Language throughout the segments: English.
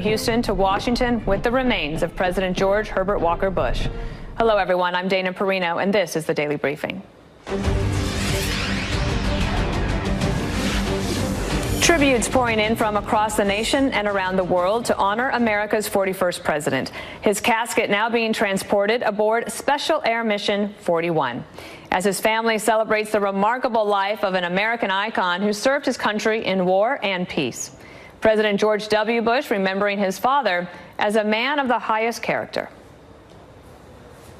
Houston to Washington with the remains of President George Herbert Walker Bush. Hello, everyone. I'm Dana Perino, and this is the Daily Briefing. Tributes pouring in from across the nation and around the world to honor America's 41st president. His casket now being transported aboard Special Air Mission 41 as his family celebrates the remarkable life of an American icon who served his country in war and peace. President George W. Bush remembering his father as a man of the highest character.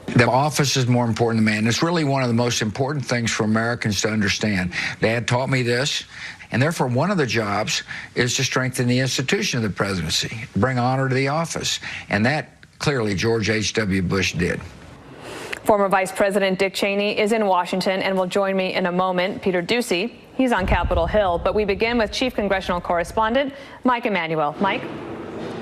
The office is more important than man. It's really one of the most important things for Americans to understand. Dad taught me this, and therefore one of the jobs is to strengthen the institution of the presidency, bring honor to the office, and that clearly George H.W. Bush did. Former Vice President Dick Cheney is in Washington and will join me in a moment. Peter Doocy, he's on Capitol Hill, but we begin with Chief Congressional Correspondent Mike Emanuel. Mike?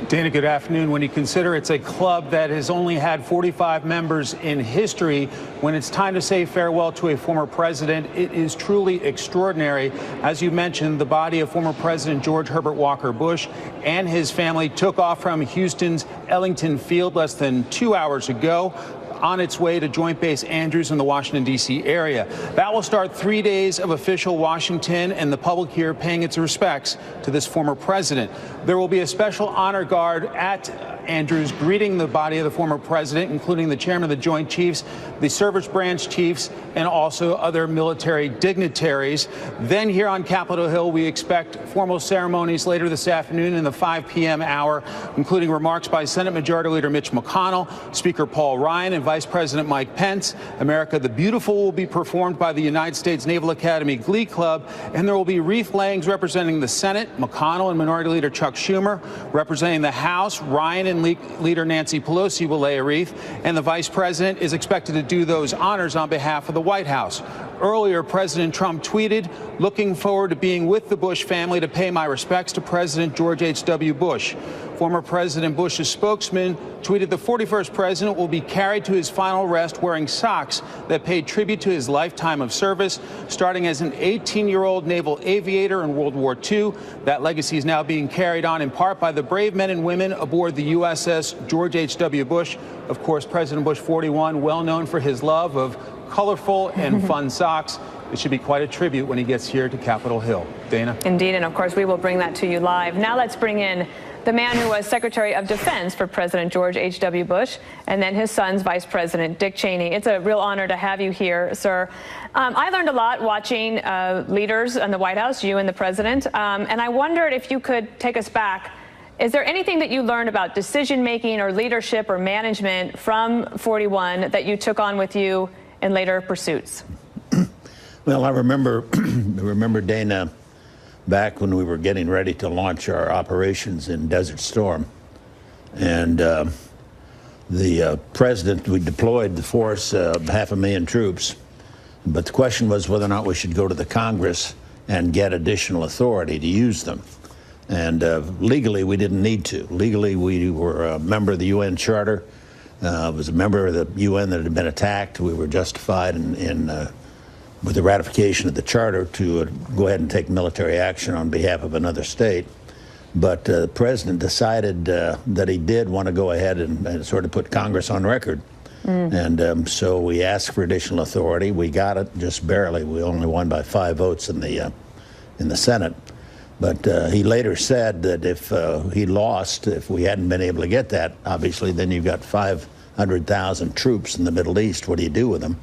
Dana, good afternoon. When you consider it's a club that has only had 45 members in history, when it's time to say farewell to a former president, it is truly extraordinary. As you mentioned, the body of former President George Herbert Walker Bush and his family took off from Houston's Ellington Field less than 2 hours ago, on its way to Joint Base Andrews in the Washington, D.C. area. That will start 3 days of official Washington and the public here paying its respects to this former president. There will be a special honor guard at Andrews greeting the body of the former president, including the chairman of the Joint Chiefs, the Service Branch Chiefs, and also other military dignitaries. Then here on Capitol Hill, we expect formal ceremonies later this afternoon in the 5 p.m. hour, including remarks by Senate Majority Leader Mitch McConnell, Speaker Paul Ryan, and Vice President Mike Pence. America the Beautiful will be performed by the United States Naval Academy Glee Club, and there will be wreath layings representing the Senate, McConnell and Minority Leader Chuck Schumer. Representing the House, Ryan and Leader Nancy Pelosi will lay a wreath, and the Vice President is expected to do those honors on behalf of the White House. Earlier, President Trump tweeted, "Looking forward to being with the Bush family to pay my respects to President George H.W. Bush." Former President Bush's spokesman tweeted the 41st president will be carried to his final rest wearing socks that paid tribute to his lifetime of service, starting as an 18-year-old naval aviator in World War II. That legacy is now being carried on in part by the brave men and women aboard the USS George H.W. Bush. Of course, President Bush 41, well known for his love of colorful and fun socks. It should be quite a tribute when he gets here to Capitol Hill. Dana? Indeed, and of course we will bring that to you live. Now let's bring in the man who was Secretary of Defense for President George H.W. Bush, and then his son's Vice President, Dick Cheney. It's a real honor to have you here, sir. I learned a lot watching leaders in the White House, you and the president, and I wondered if you could take us back. Is there anything that you learned about decision-making or leadership or management from 41 that you took on with you in later pursuits? Well, I remember Dana, back when we were getting ready to launch our operations in Desert Storm. And the president, we deployed the force of 500,000 troops. But the question was whether or not we should go to the Congress and get additional authority to use them. And legally, we didn't need to. Legally, we were a member of the UN Charter. Was a member of the UN that had been attacked. We were justified with the ratification of the charter to go ahead and take military action on behalf of another state. But the president decided that he did want to go ahead and sort of put Congress on record. And so we asked for additional authority. We got it just barely. We only won by 5 votes in the Senate. But he later said that if he lost, if we hadn't been able to get that, obviously then you've got 500,000 troops in the Middle East. What do you do with them?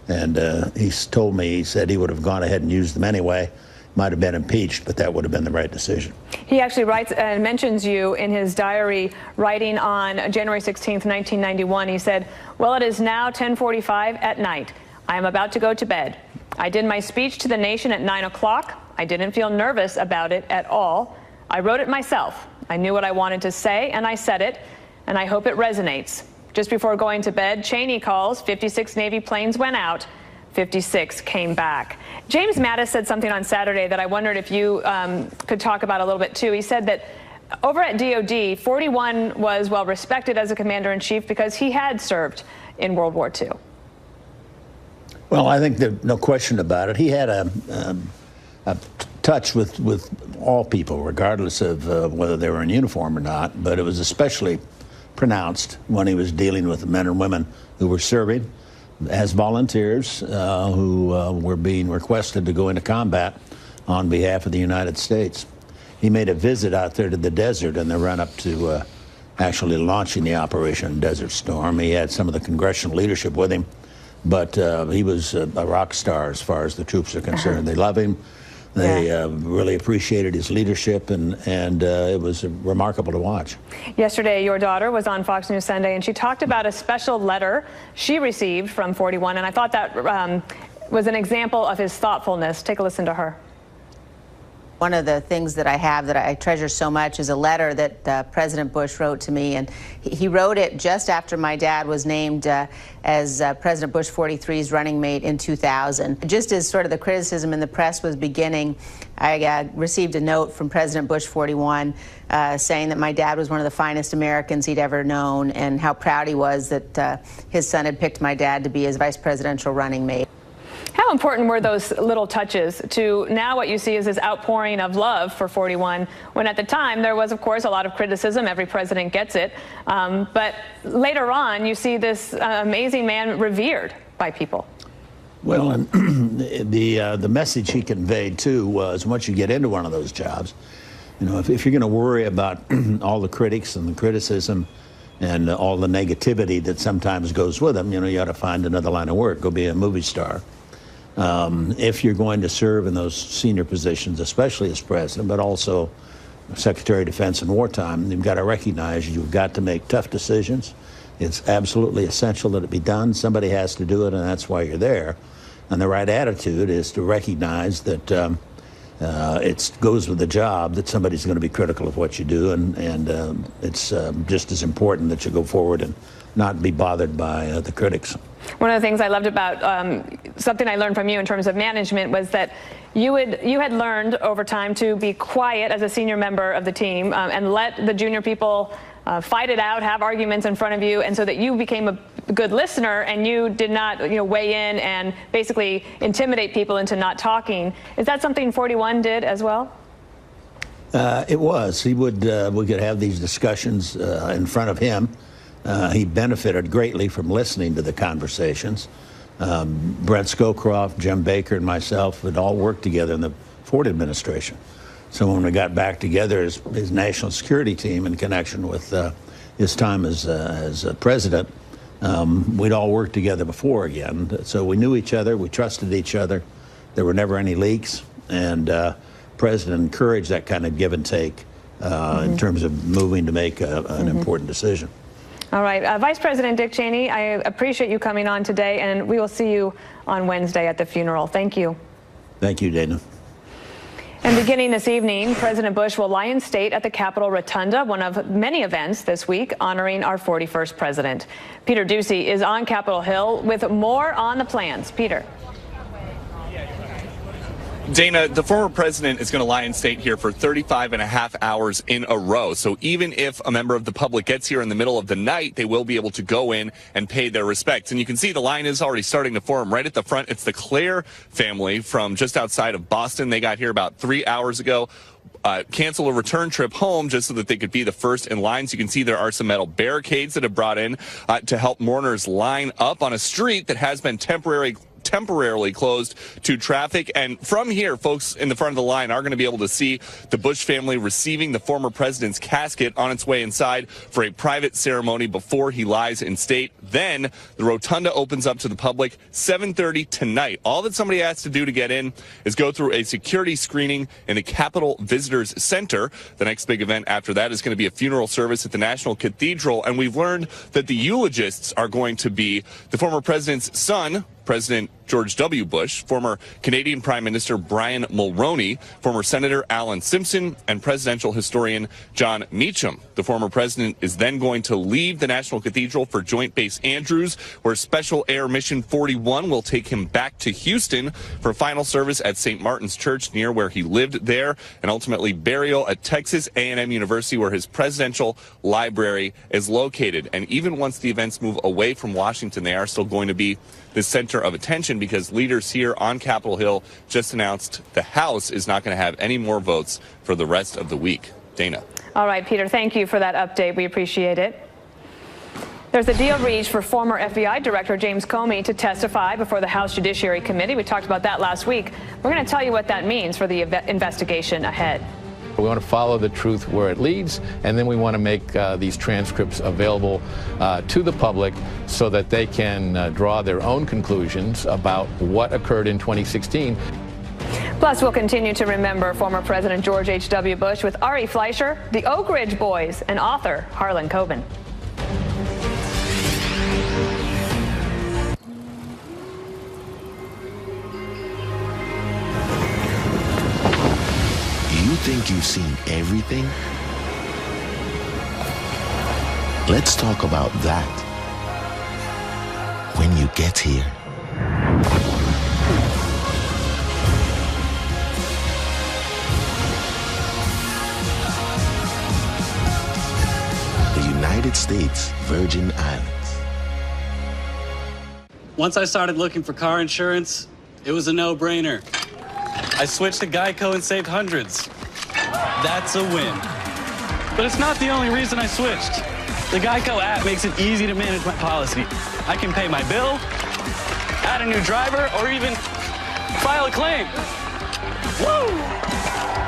And he's told me, he said he would have gone ahead and used them anyway. Might have been impeached, but that would have been the right decision. He actually writes and mentions you in his diary, writing on January 16th, 1991. He said, "Well, it is now 10:45 at night. I am about to go to bed. I did my speech to the nation at 9 o'clock. I didn't feel nervous about it at all. I wrote it myself. I knew what I wanted to say, and I said it, and I hope it resonates." Just before going to bed, Cheney calls, 56 Navy planes went out, 56 came back. James Mattis said something on Saturday that I wondered if you could talk about a little bit too. He said that over at DOD, 41 was well respected as a commander-in-chief because he had served in World War II. Well, I think there's no question about it. He had a touch with all people, regardless of whether they were in uniform or not, but it was especially pronounced when he was dealing with the men and women who were serving as volunteers who were being requested to go into combat on behalf of the United States. He made a visit out there to the desert in the run-up to actually launching the Operation Desert Storm. He had some of the congressional leadership with him, but he was a rock star as far as the troops are concerned. They love him. They really appreciated his leadership, and it was remarkable to watch. Yesterday, your daughter was on Fox News Sunday, and she talked about a special letter she received from 41, and I thought that was an example of his thoughtfulness. Take a listen to her. One of the things that I have that I treasure so much is a letter that President Bush wrote to me, and he wrote it just after my dad was named as President Bush 43's running mate in 2000. Just as sort of the criticism in the press was beginning, I received a note from President Bush 41 saying that my dad was one of the finest Americans he'd ever known, and how proud he was that his son had picked my dad to be his vice presidential running mate. How important were those little touches to now what you see is this outpouring of love for 41, when at the time there was, of course, a lot of criticism. Every president gets it. But later on, you see this amazing man revered by people. Well, and the message he conveyed, too, was once you get into one of those jobs, you know, if you're going to worry about all the critics and the criticism and all the negativity that sometimes goes with them, you know, you ought to find another line of work. Go be a movie star. If you're going to serve in those senior positions, especially as president, but also Secretary of Defense in wartime, you've got to recognize you've got to make tough decisions. It's absolutely essential that it be done. Somebody has to do it, and that's why you're there. And the right attitude is to recognize that it goes with the job, that somebody's going to be critical of what you do, and it's just as important that you go forward and not be bothered by the critics. One of the things I loved about something I learned from you in terms of management was that you had learned over time to be quiet as a senior member of the team and let the junior people fight it out, have arguments in front of you, and so that you became a good listener and you did not weigh in and basically intimidate people into not talking. Is that something 41 did as well? It was. He would we could have these discussions in front of him. He benefited greatly from listening to the conversations. Brent Scowcroft, Jim Baker, and myself had all worked together in the Ford administration. So when we got back together as his national security team in connection with his time as president, we'd all worked together before again. So we knew each other, we trusted each other. There were never any leaks, and President encouraged that kind of give and take in terms of moving to make an important decision. All right. Vice President Dick Cheney, I appreciate you coming on today, and we will see you on Wednesday at the funeral. Thank you. Thank you, Dana. And beginning this evening, President Bush will lie in state at the Capitol Rotunda, one of many events this week honoring our 41st president. Peter Doocy is on Capitol Hill with more on the plans. Peter. Dana, the former president is going to lie in state here for 35 and a half hours in a row. So even if a member of the public gets here in the middle of the night, they will be able to go in and pay their respects. And you can see the line is already starting to form right at the front. It's the Clare family from just outside of Boston. They got here about 3 hours ago. Cancel a return trip home just so that they could be the first in line. So you can see there are some metal barricades that have brought in to help mourners line up on a street that has been temporarily closed to traffic. And from here, folks in the front of the line are going to be able to see the Bush family receiving the former president's casket on its way inside for a private ceremony before he lies in state. Then the rotunda opens up to the public 7:30 tonight. All that somebody has to do to get in is go through a security screening in the Capitol Visitors Center. The next big event after that is going to be a funeral service at the National Cathedral. And we've learned that the eulogists are going to be the former president's son, President George W. Bush, former Canadian Prime Minister Brian Mulroney, former Senator Alan Simpson, and presidential historian John Meacham. The former president is then going to leave the National Cathedral for Joint Base Andrews, where Special Air Mission 41 will take him back to Houston for final service at St. Martin's Church near where he lived there, and ultimately burial at Texas A&M University, where his presidential library is located. And even once the events move away from Washington, they are still going to be the center center of attention because leaders here on Capitol Hill just announced the House is not going to have any more votes for the rest of the week. Dana. All right, Peter, thank you for that update. We appreciate it. There's a deal reached for former FBI Director James Comey to testify before the House Judiciary Committee. We talked about that last week. We're going to tell you what that means for the investigation ahead. We want to follow the truth where it leads, and then we want to make these transcripts available to the public so that they can draw their own conclusions about what occurred in 2016. Plus, we'll continue to remember former President George H.W. Bush with Ari Fleischer, the Oak Ridge Boys, and author Harlan Coben. You think you've seen everything? Let's talk about that when you get here. The United States Virgin Islands. Once I started looking for car insurance, it was a no-brainer. I switched to Geico and saved hundreds. That's a win. But it's not the only reason I switched. The Geico app makes it easy to manage my policy. I can pay my bill, add a new driver, or even file a claim. Woo!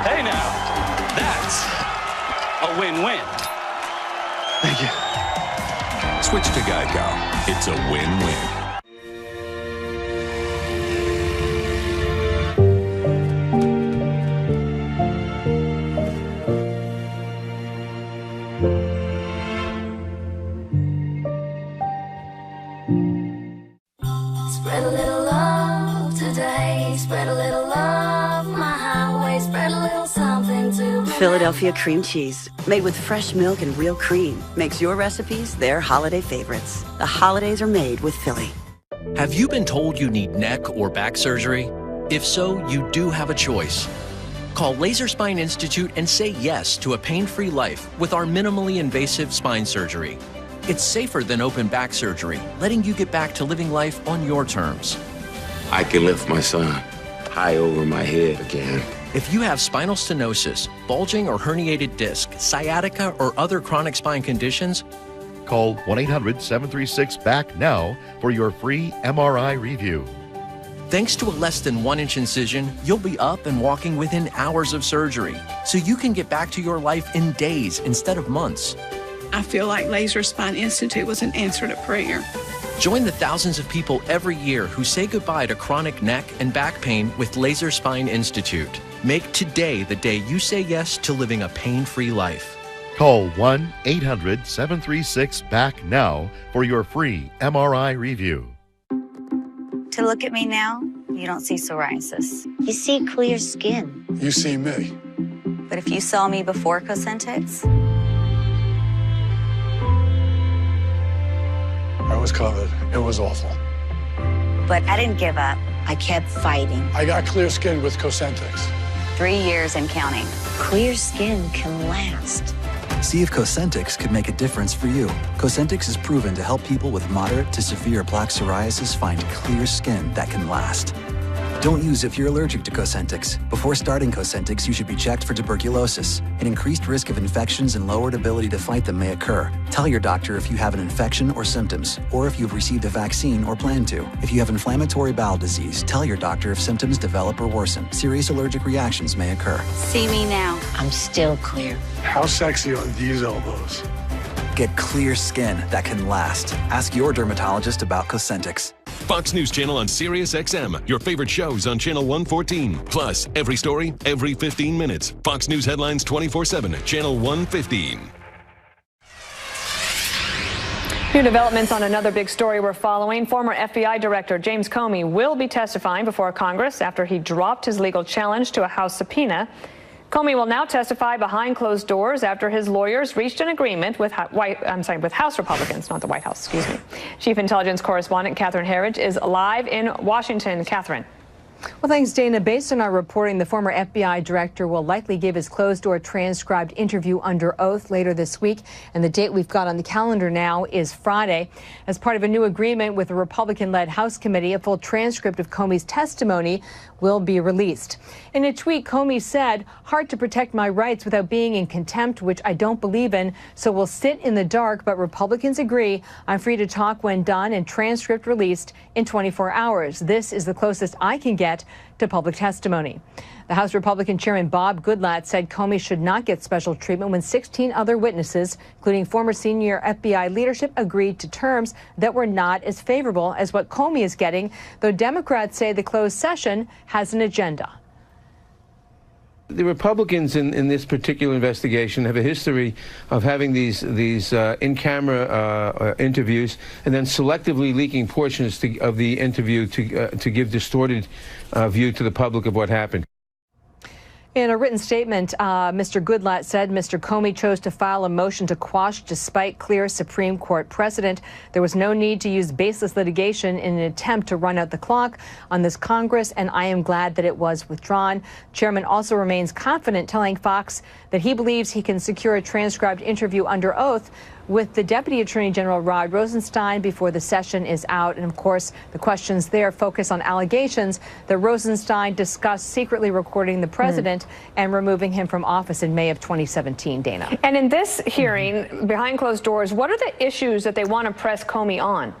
Hey now, that's a win-win. Thank you. Switch to Geico. It's a win-win. Spread a little love today. Spread a little love my highway. Spread a little something to Philadelphia cream cheese, made with fresh milk and real cream, makes your recipes their holiday favorites. The holidays are made with Philly. Have you been told you need neck or back surgery? If so, you do have a choice. Call Laser Spine Institute and say yes to a pain-free life with our minimally invasive spine surgery. It's safer than open back surgery, letting you get back to living life on your terms. I can lift my son high over my head again. If you have spinal stenosis, bulging or herniated disc, sciatica, or other chronic spine conditions, call 1-800-736-BACK now for your free MRI review. Thanks to a less than 1-inch incision, you'll be up and walking within hours of surgery, so you can get back to your life in days instead of months. I feel like Laser Spine Institute was an answer to prayer. Join the thousands of people every year who say goodbye to chronic neck and back pain with Laser Spine Institute. Make today the day you say yes to living a pain-free life. Call 1-800-736-BACK now for your free MRI review. To look at me now, you don't see psoriasis. You see clear skin. You see me. But if you saw me before Cosentyx, I was covered. It was awful. but I didn't give up. I kept fighting. I got clear skin with Cosentyx. 3 years and counting. Clear skin can last. See if Cosentyx could make a difference for you. Cosentyx is proven to help people with moderate to severe plaque psoriasis find clear skin that can last. Don't use if you're allergic to Cosentyx. Before starting Cosentyx, you should be checked for tuberculosis. An increased risk of infections and lowered ability to fight them may occur. Tell your doctor if you have an infection or symptoms, or if you've received a vaccine or plan to. If you have inflammatory bowel disease, tell your doctor if symptoms develop or worsen. Serious allergic reactions may occur. See me now. I'm still clear. How sexy are these elbows? Get clear skin that can last. Ask your dermatologist about Cosentyx. Fox News Channel on Sirius XM. Your favorite shows on Channel 114. Plus, every story, every 15 minutes. Fox News headlines 24/7. Channel 115. New developments on another big story we're following. Former FBI Director James Comey will be testifying before Congress after he dropped his legal challenge to a House subpoena. Comey will now testify behind closed doors after his lawyers reached an agreement with House Republicans, not the White House, excuse me. Chief Intelligence Correspondent Catherine Herridge is live in Washington. Catherine. Well, thanks, Dana. Based on our reporting, the former FBI director will likely give his closed-door transcribed interview under oath later this week. And the date we've got on the calendar now is Friday. As part of a new agreement with a Republican-led House committee, a full transcript of Comey's testimony will be released. In a tweet, Comey said, "Hard to protect my rights without being in contempt, which I don't believe in, so we'll sit in the dark, but Republicans agree I'm free to talk when done and transcript released in 24 hours. This is the closest I can get to public testimony." The House Republican Chairman Bob Goodlatte said Comey should not get special treatment when 16 other witnesses, including former senior FBI leadership, agreed to terms that were not as favorable as what Comey is getting, though Democrats say the closed session has an agenda. The Republicans in this particular investigation have a history of having these in-camera interviews and then selectively leaking portions of the interview to give distorted view to the public of what happened. In a written statement, Mr. Goodlatte said Mr. Comey chose to file a motion to quash despite clear Supreme Court precedent. There was no need to use baseless litigation in an attempt to run out the clock on this Congress, and I am glad that it was withdrawn. Chairman also remains confident, telling Fox that he believes he can secure a transcribed interview under oath with the Deputy Attorney General Rod Rosenstein before the session is out. And of course, the questions there focus on allegations that Rosenstein discussed secretly recording the president and removing him from office in May of 2017, Dana. And in this hearing, behind closed doors, what are the issues that they want to press Comey on?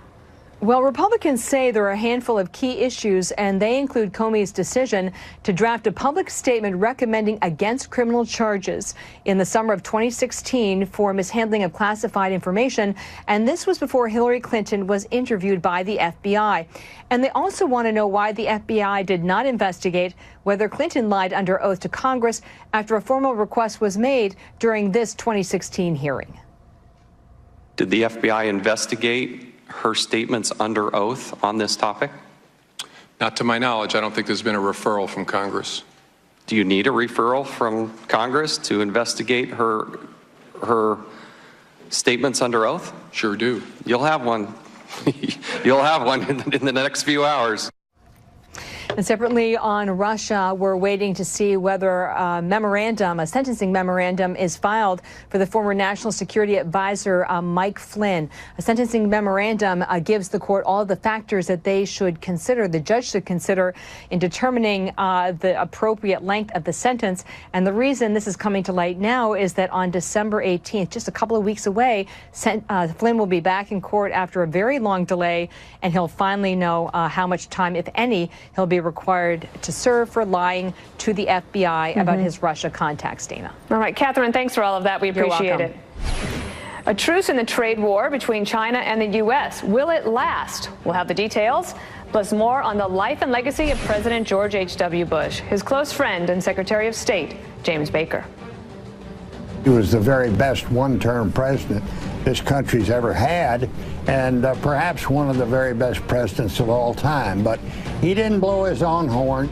Well, Republicans say there are a handful of key issues, and they include Comey's decision to draft a public statement recommending against criminal charges in the summer of 2016 for mishandling of classified information. And this was before Hillary Clinton was interviewed by the FBI. And they also want to know why the FBI did not investigate whether Clinton lied under oath to Congress after a formal request was made during this 2016 hearing. Did the FBI investigate her statements under oath on this topic? Not to my knowledge. I don't think there's been a referral from Congress. Do you need a referral from Congress to investigate her statements under oath? Sure do. You'll have one. You'll have one in the next few hours. And separately on Russia, we're waiting to see whether a sentencing memorandum is filed for the former National Security Advisor Mike Flynn. A sentencing memorandum gives the court all the factors that they should consider, the judge should consider in determining the appropriate length of the sentence. And the reason this is coming to light now is that on December 18th, just a couple of weeks away, Flynn will be back in court after a very long delay, and he'll finally know how much time, if any, he'll be required to serve for lying to the FBI about his Russia contacts, Dana. All right, Catherine, thanks for all of that. We appreciate it. A truce in the trade war between China and the U.S. Will it last? We'll have the details, plus more on the life and legacy of President George H.W. Bush, his close friend and Secretary of State, James Baker. He was the very best one-term president this country's ever had, and perhaps one of the very best presidents of all time. But he didn't blow his own horn.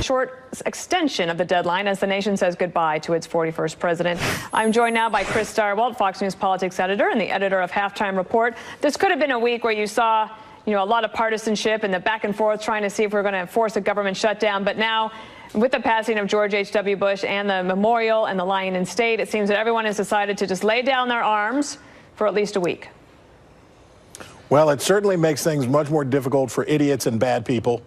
Short extension of the deadline as the nation says goodbye to its 41st president. I'm joined now by Chris Stirewalt, Fox News politics editor and the editor of Halftime Report. This could have been a week where you saw, a lot of partisanship and the back and forth trying to see if we're going to force a government shutdown. But now, with the passing of George H.W. Bush and the memorial and the lying in state, it seems that everyone has decided to just lay down their arms for at least a week. Well, it certainly makes things much more difficult for idiots and bad people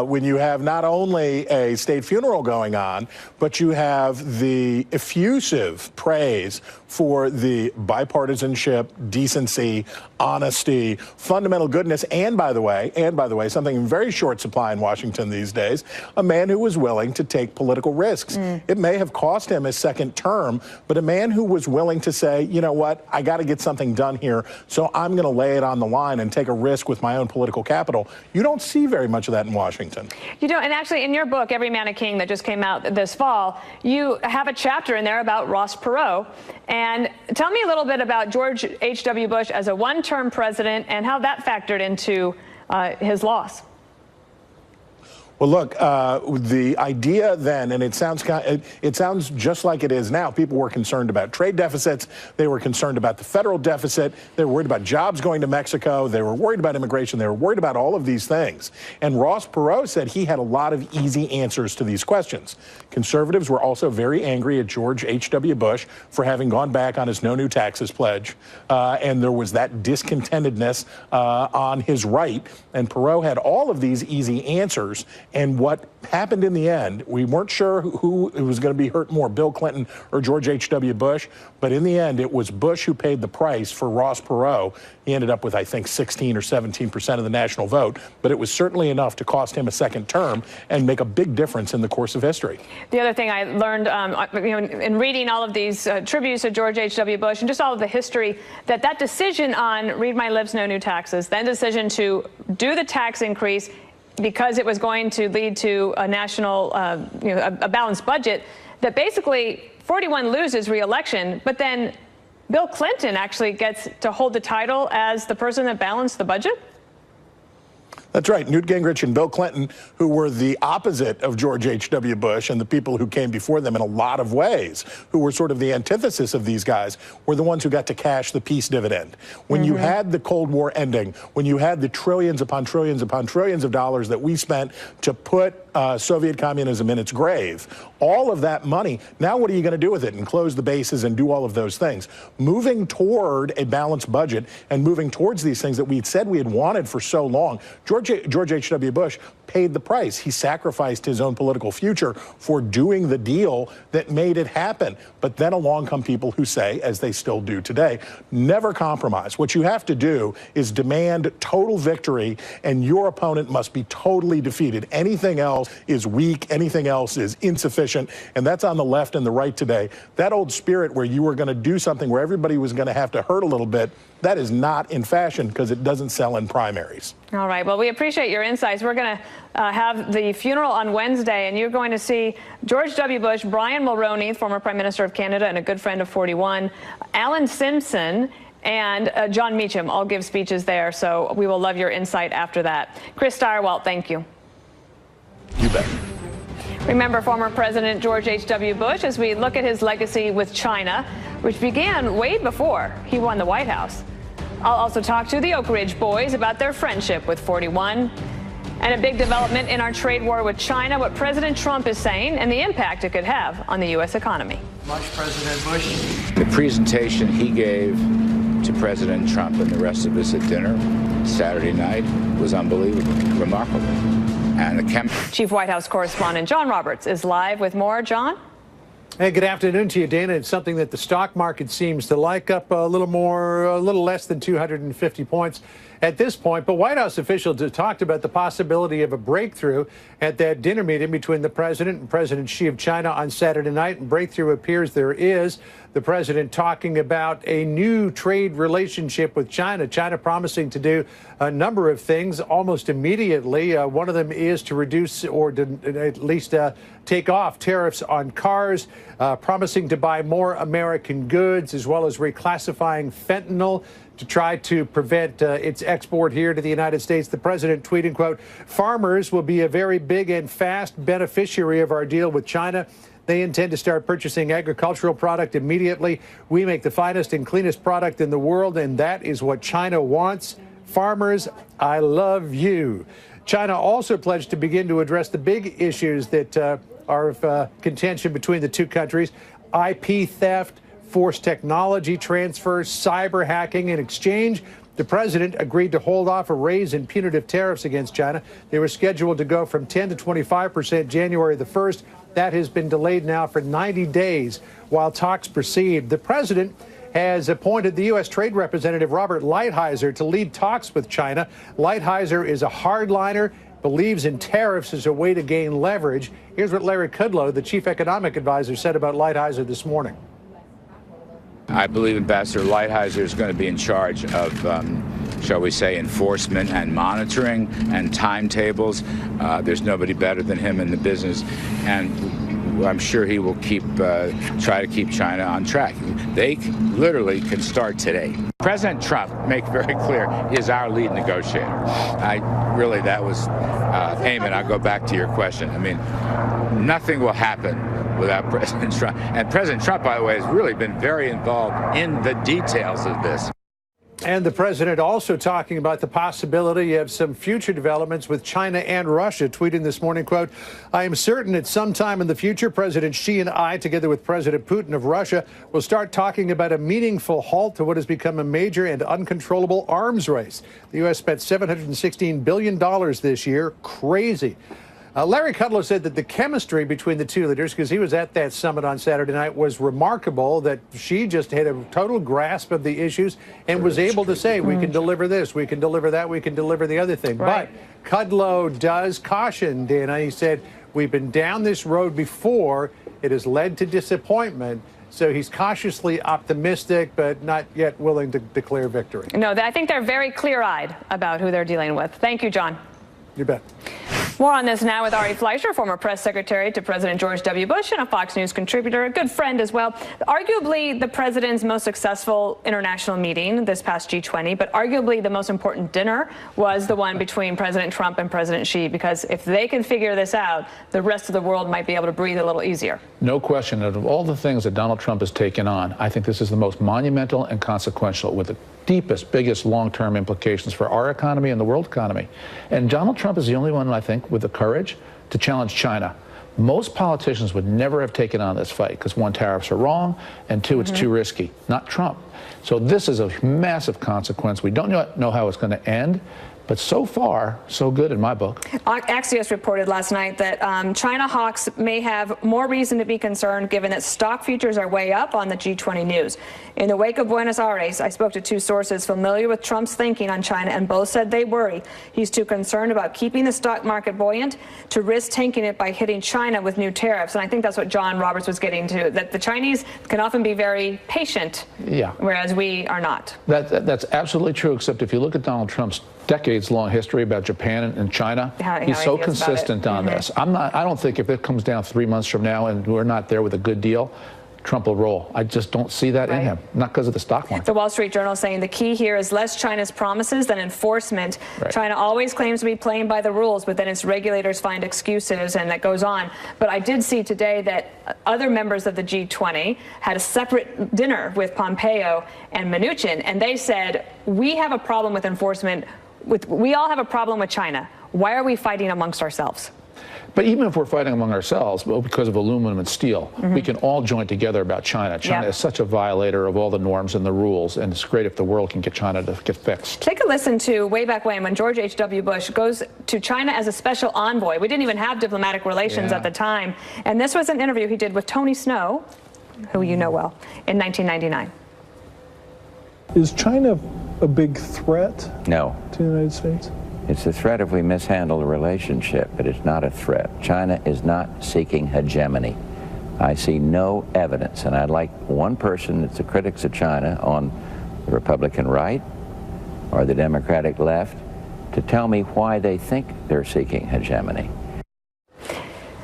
when you have not only a state funeral going on, but you have the effusive praise for the bipartisanship, decency, honesty, fundamental goodness, and by the way, something in very short supply in Washington these days, a man who was willing to take political risks. It may have cost him his second term, but a man who was willing to say, you know what, I got to get something done here, so I'm going to lay it on the line and take a risk with my own political capital. You don't see very much of that in Washington. You don't, and actually in your book, Every Man a King, that just came out this fall, you have a chapter in there about Ross Perot. And tell me a little bit about George H.W. Bush as a one-term president and how that factored into his loss. Well, look, the idea then, and it sounds just like it is now. People were concerned about trade deficits. They were concerned about the federal deficit. They were worried about jobs going to Mexico. They were worried about immigration. They were worried about all of these things. And Ross Perot said he had a lot of easy answers to these questions. Conservatives were also very angry at George H.W. Bush for having gone back on his no new taxes pledge. And there was that discontentedness on his right. And Perot had all of these easy answers. And what happened in the end, we weren't sure who was going to be hurt more, Bill Clinton or George H.W. Bush. But in the end, it was Bush who paid the price for Ross Perot. He ended up with, I think, 16 or 17% of the national vote. But it was certainly enough to cost him a second term and make a big difference in the course of history. The other thing I learned in reading all of these tributes to George H.W. Bush and just all of the history, that decision on read my lips, no new taxes, then decision to do the tax increase because it was going to lead to a national, a balanced budget, that basically 41 loses re-election, but then Bill Clinton actually gets to hold the title as the person that balanced the budget? That's right. Newt Gingrich and Bill Clinton, who were the opposite of George H.W. Bush and the people who came before them in a lot of ways, who were sort of the antithesis of these guys, were the ones who got to cash the peace dividend. When you had the Cold War ending, when you had the trillions upon trillions upon trillions of dollars that we spent to put Soviet communism in its grave, all of that money, now what are you going to do with it? And close the bases and do all of those things. Moving toward a balanced budget and moving towards these things that we said we had wanted for so long, George H.W. Bush paid the price. He sacrificed his own political future for doing the deal that made it happen. But then along come people who say, as they still do today, never compromise. What you have to do is demand total victory, and your opponent must be totally defeated. Anything else is weak. Anything else is insufficient. And that's on the left and the right today. That old spirit where you were going to do something where everybody was going to have to hurt a little bit, that is not in fashion because it doesn't sell in primaries. All right. Well, we appreciate your insights. We're going to have the funeral on Wednesday, and you're going to see George W. Bush, Brian Mulroney, former Prime Minister of Canada and a good friend of 41, Alan Simpson, and John Meacham all give speeches there. So we will love your insight after that. Chris Stirewalt, thank you. You bet. Remember former President George H.W. Bush as we look at his legacy with China, which began way before he won the White House. I'll also talk to the Oak Ridge Boys about their friendship with 41. And a big development in our trade war with China, what President Trump is saying and the impact it could have on the U.S. economy. Much, President Bush. The presentation he gave to President Trump and the rest of us at dinner Saturday night was unbelievable, remarkable. And the Chief White House correspondent John Roberts is live with more. John? Hey, good afternoon to you, Dana. It's something that the stock market seems to like, up a little less than 250 points at this point. But White House officials talked about the possibility of a breakthrough at that dinner meeting between the president and President Xi of China on Saturday night. And breakthrough appears there is. The president talking about a new trade relationship with China. China promising to do a number of things almost immediately. One of them is to reduce or to at least take off tariffs on cars, promising to buy more American goods, as well as reclassifying fentanyl to try to prevent its export here to the United States. The president tweeting, quote, "Farmers will be a very big and fast beneficiary of our deal with China. They intend to start purchasing agricultural product immediately. We make the finest and cleanest product in the world, and that is what China wants. Farmers, I love you." China also pledged to begin to address the big issues that are of contention between the two countries: IP theft, forced technology transfers, cyber hacking. In exchange, the president agreed to hold off a raise in punitive tariffs against China. They were scheduled to go from 10 to 25% January the 1st. That has been delayed now for 90 days while talks proceed. The president has appointed the U.S. Trade Representative Robert Lighthizer to lead talks with China. Lighthizer is a hardliner, believes in tariffs as a way to gain leverage. Here's what Larry Kudlow, the chief economic advisor, said about Lighthizer this morning. I believe Ambassador Lighthizer is going to be in charge of, shall we say, enforcement and monitoring and timetables. There's nobody better than him in the business. And I'm sure he will try to keep China on track. They literally can start today. President Trump, make very clear, is our lead negotiator. That was Eamon, I'll go back to your question. I mean, nothing will happen without President Trump. And President Trump, by the way, has really been very involved in the details of this. And the president also talking about the possibility of some future developments with China and Russia, tweeting this morning, quote, "I am certain at some time in the future, President Xi and I, together with President Putin of Russia, will start talking about a meaningful halt to what has become a major and uncontrollable arms race. The U.S. spent $716 billion this year. Crazy." Larry Kudlow said that the chemistry between the two leaders, because he was at that summit on Saturday night, was remarkable, that Xi just had a total grasp of the issues and was able to say, we can deliver this, we can deliver that, we can deliver the other thing. Right. But Kudlow does caution, Dana. He said, we've been down this road before. It has led to disappointment. So he's cautiously optimistic, but not yet willing to declare victory. No, I think they're very clear-eyed about who they're dealing with. Thank you, John. You bet. More on this now with Ari Fleischer, former press secretary to President George W. Bush and a Fox News contributor, a good friend as well. Arguably the president's most successful international meeting this past G20, but arguably the most important dinner was the one between President Trump and President Xi, because if they can figure this out, the rest of the world might be able to breathe a little easier. No question. Of all the things that Donald Trump has taken on, I think this is the most monumental and consequential, with the deepest, biggest long-term implications for our economy and the world economy. And Donald Trump is the only one, I think, with the courage to challenge China. Most politicians would never have taken on this fight because, one, tariffs are wrong, and two, it's too risky. Not Trump. So this is a massive consequence. We don't know how it's going to end. But so far, so good in my book. Axios reported last night that China hawks may have more reason to be concerned, given that stock futures are way up on the G20 news. In the wake of Buenos Aires, I spoke to two sources familiar with Trump's thinking on China, and both said they worry he's too concerned about keeping the stock market buoyant to risk tanking it by hitting China with new tariffs. And I think that's what John Roberts was getting to, that the Chinese can often be very patient, whereas we are not. That's absolutely true, except if you look at Donald Trump's decades-long history about Japan and China, he's so consistent on this. I don't think if it comes down 3 months from now and we're not there with a good deal, Trump will roll. I just don't see that in him, not because of the stock market. The Wall Street Journal saying the key here is less China's promises than enforcement. China always claims to be playing by the rules, but then its regulators find excuses, and that goes on. But I did see today that other members of the G20 had a separate dinner with Pompeo and Mnuchin, and they said, we have a problem with enforcement. We all have a problem with China. Why are we fighting amongst ourselves? But even if we're fighting among ourselves, well, because of aluminum and steel, we can all join together about China. China is such a violator of all the norms and the rules, and it's great if the world can get China to get fixed. Take a listen to way back when George H.W. Bush goes to China as a special envoy. We didn't even have diplomatic relations at the time. And this was an interview he did with Tony Snow, who you know well, in 1999. Is China a big threat No. to the United States? It's a threat if we mishandle the relationship, but it's not a threat. China is not seeking hegemony. I see no evidence, and I'd like one person that's the critics of China on the Republican right or the Democratic left to tell me why they think they're seeking hegemony.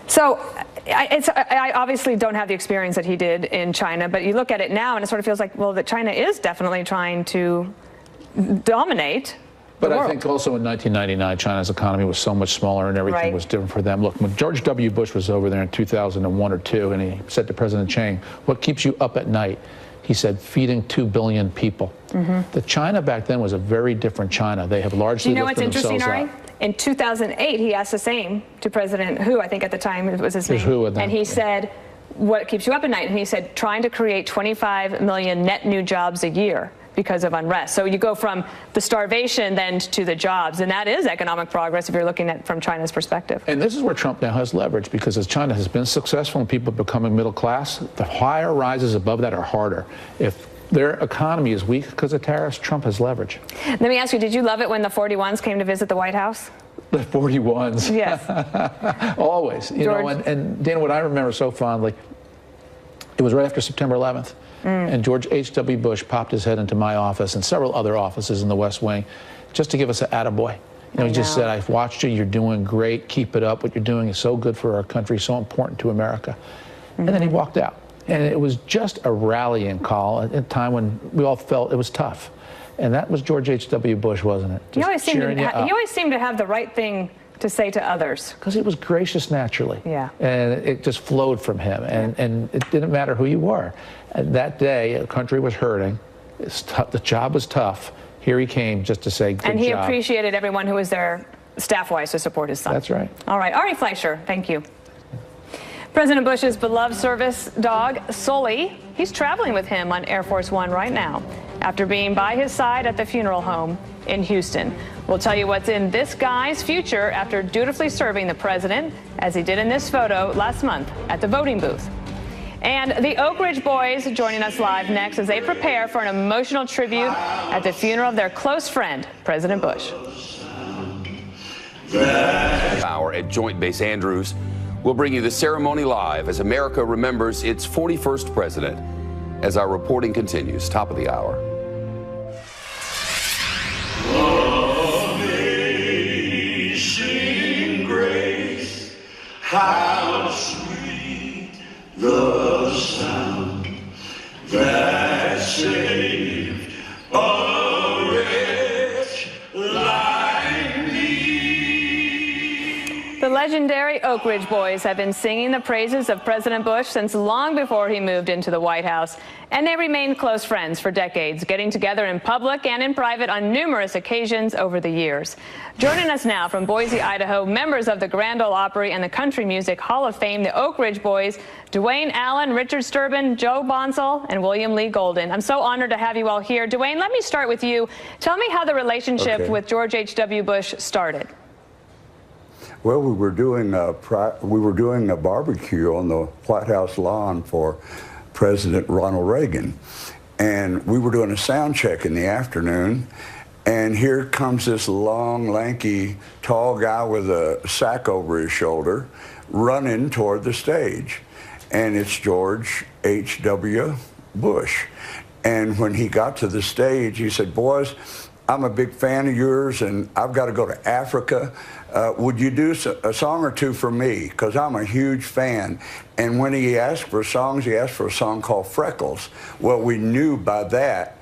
So I obviously don't have the experience that he did in China, but you look at it now and it sort of feels like, well, that China is definitely trying to dominate. But I think also in 1999, China's economy was so much smaller and everything was different for them. Look, when George W. Bush was over there in 2001 or 2, and he said to President Chang, what keeps you up at night? He said, feeding 2 billion people. The China back then was a very different China. They have largely lifted themselves up. You know what's interesting, Ari? In 2008, he asked the same to President Hu, I think at the time it was his name. Hu and he said, what keeps you up at night? And he said, trying to create 25 million net new jobs a year because of unrest. So you go from the starvation then to the jobs, and that is economic progress if you're looking at it from China's perspective. And this is where Trump now has leverage, because as China has been successful and people becoming middle class, the higher rises above that are harder. If their economy is weak because of tariffs, Trump has leverage. Let me ask you, did you love it when the 41s came to visit the White House? The 41s. Yes. Always. You know, and Dana, what I remember so fondly, it was right after September 11th. And George H.W. Bush popped his head into my office and several other offices in the West Wing just to give us an attaboy. You know, he just said, I've watched you, you're doing great, keep it up. What you're doing is so good for our country, so important to America. And then he walked out. And it was just a rallying call at a time when we all felt it was tough. And that was George H.W. Bush, wasn't it? He always seemed to have the right thing to say to others. Because he was gracious naturally. Yeah. And it just flowed from him. And it didn't matter who you were. And that day, the country was hurting. The job was tough. Here he came just to say, good job. And he appreciated everyone who was there staff-wise to support his son. That's right. All right. Ari Fleischer, thank you. President Bush's beloved service dog, Sully, he's traveling with him on Air Force One right now after being by his side at the funeral home in Houston. We'll tell you what's in this guy's future after dutifully serving the president, as he did in this photo last month at the voting booth. And the Oak Ridge Boys joining us live next as they prepare for an emotional tribute at the funeral of their close friend, President Bush. Hour at Joint Base Andrews. We'll bring you the ceremony live as America remembers its 41st president as our reporting continues. Top of the hour. Amazing grace, how sweet the sound that saved a wretch like me. The legendary Oak Ridge Boys have been singing the praises of President Bush since long before he moved into the White House, and they remained close friends for decades, getting together in public and in private on numerous occasions over the years. Joining us now from Boise, Idaho, members of the Grand Ole Opry and the Country Music Hall of Fame, the Oak Ridge Boys, Dwayne Allen, Richard Sturban, Joe Bonsall, and William Lee Golden. I'm so honored to have you all here. Dwayne, let me start with you. Tell me how the relationship with George H.W. Bush started. Well, we were doing a barbecue on the White House lawn for President Ronald Reagan, and we were doing a sound check in the afternoon, and here comes this long, lanky, tall guy with a sack over his shoulder running toward the stage, and it's George H.W. Bush. And when he got to the stage, he said, "Boys, I'm a big fan of yours, and I've got to go to Africa. Would you do a song or two for me? Because I'm a huge fan." And when he asked for songs, he asked for a song called Freckles. Well, we knew by that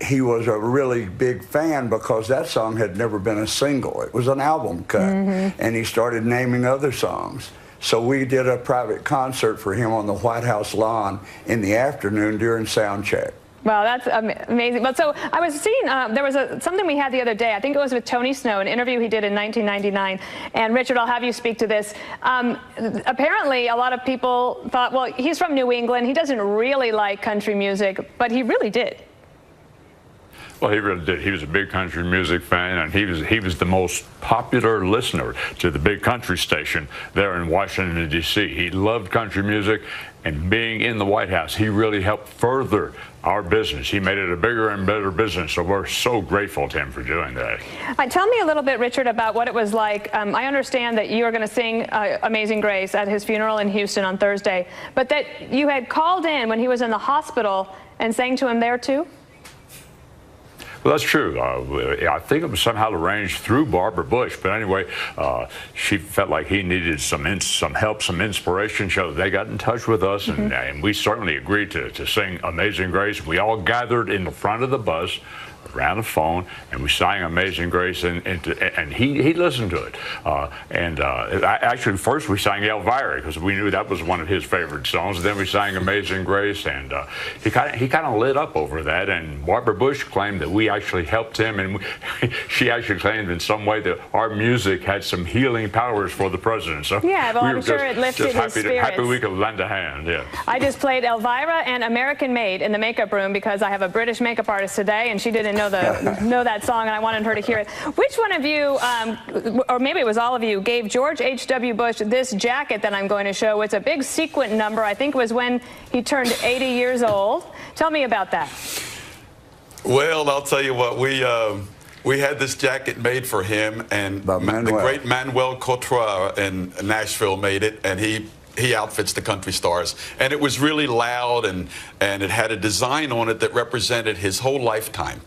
he was a really big fan because that song had never been a single. It was an album cut. And he started naming other songs. So we did a private concert for him on the White House lawn in the afternoon during sound check. Wow, that's amazing. But so I was seeing, there was something we had the other day. I think it was with Tony Snow, an interview he did in 1999. And Richard, I'll have you speak to this. Apparently, a lot of people thought, well, he's from New England. He doesn't really like country music, but he really did. Well, he really did. He was a big country music fan, and he was the most popular listener to the big country station there in Washington, D.C. He loved country music, and being in the White House, he really helped further our business. He made it a bigger and better business, so we're so grateful to him for doing that. Tell me a little bit, Richard, about what it was like. I understand that you are going to sing Amazing Grace at his funeral in Houston on Thursday, but that you had called in when he was in the hospital and sang to him there, too? Well, that's true. I think it was somehow arranged through Barbara Bush. But anyway, she felt like he needed some help, some inspiration. So they got in touch with us, and we certainly agreed to sing Amazing Grace. We all gathered in the front of the bus around the phone, and we sang Amazing Grace, and he listened to it. Actually, first we sang Elvira, because we knew that was one of his favorite songs. Then we sang Amazing Grace, and he kind of lit up over that. And Barbara Bush claimed that we actually helped him, and she actually claimed in some way that our music had some healing powers for the president. So yeah, well, we I'm sure it lifted his spirits. Happy we could lend a hand. Yeah. I just played Elvira and American Made in the makeup room because I have a British makeup artist today, and she didn't know that song, and I wanted her to hear it. Which one of you, or maybe it was all of you, gave George H.W. Bush this jacket that I'm going to show? It's a big sequin number. I think it was when he turned 80 years old. Tell me about that. Well, I'll tell you what, we had this jacket made for him, and the great Manuel Courtois in Nashville made it, and he outfits the country stars. And it was really loud, and it had a design on it that represented his whole lifetime.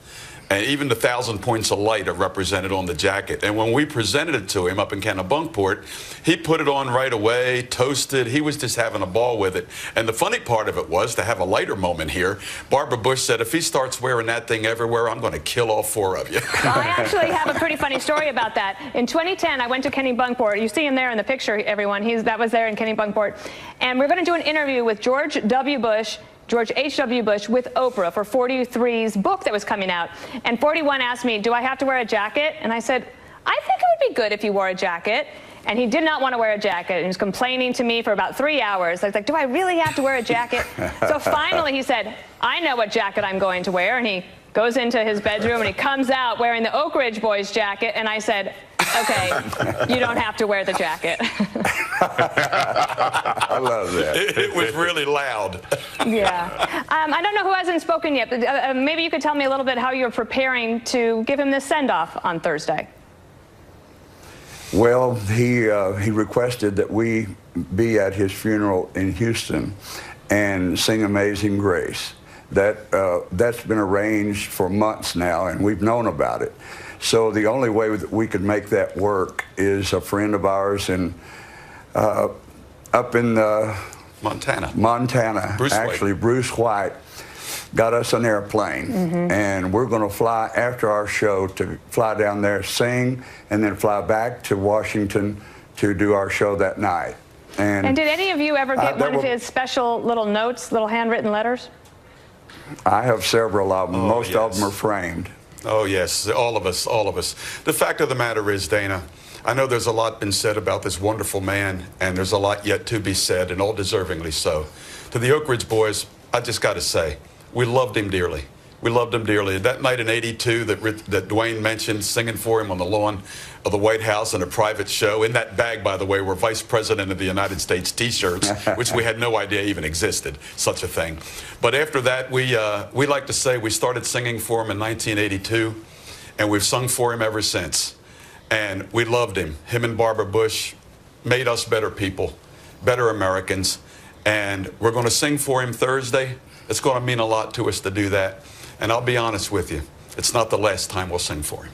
And even the 1,000 points of light are represented on the jacket. And when we presented it to him up in Kennebunkport, he put it on right away, toasted. He was just having a ball with it. And the funny part of it was, to have a lighter moment here, Barbara Bush said, if he starts wearing that thing everywhere, I'm going to kill all 4 of you. Well, I actually have a pretty funny story about that. In 2010, I went to Kennebunkport. You see him there in the picture, everyone. That was there in Kennebunkport. And we're going to do an interview with George H.W. Bush with Oprah for 43's book that was coming out. And 41 asked me, do I have to wear a jacket? And I said, I think it would be good if you wore a jacket. And he did not want to wear a jacket. And he was complaining to me for about 3 hours. I was like, do I really have to wear a jacket? So finally he said, I know what jacket I'm going to wear. And he goes into his bedroom and he comes out wearing the Oak Ridge Boys jacket. And I said, okay, you don't have to wear the jacket. I love that. It was really loud. Yeah. I don't know who hasn't spoken yet, but maybe you could tell me a little bit how you're preparing to give him this send-off on Thursday. Well, he requested that we be at his funeral in Houston and sing Amazing Grace. That's been arranged for months now, and we've known about it. So the only way that we could make that work is a friend of ours up in Montana, Bruce White, got us an airplane, and we're going to fly after our show to fly down there, sing, and then fly back to Washington to do our show that night. And did any of you ever get one of his special little notes, little handwritten letters? I have several of them. Most of them are framed. Oh, yes, all of us, all of us. The fact of the matter is, Dana, I know there's a lot been said about this wonderful man, and there's a lot yet to be said, and all deservingly so. To the Oak Ridge Boys, I just got to say, we loved him dearly. We loved him dearly. That night in '82 that Dwayne mentioned, singing for him on the lawn of the White House in a private show. In that bag, by the way, were Vice President of the United States T-shirts, which we had no idea even existed, such a thing. But after that, we like to say we started singing for him in 1982, and we've sung for him ever since. And we loved him. Him and Barbara Bush made us better people, better Americans. And we're going to sing for him Thursday. It's going to mean a lot to us to do that. And I'll be honest with you, it's not the last time we'll sing for him.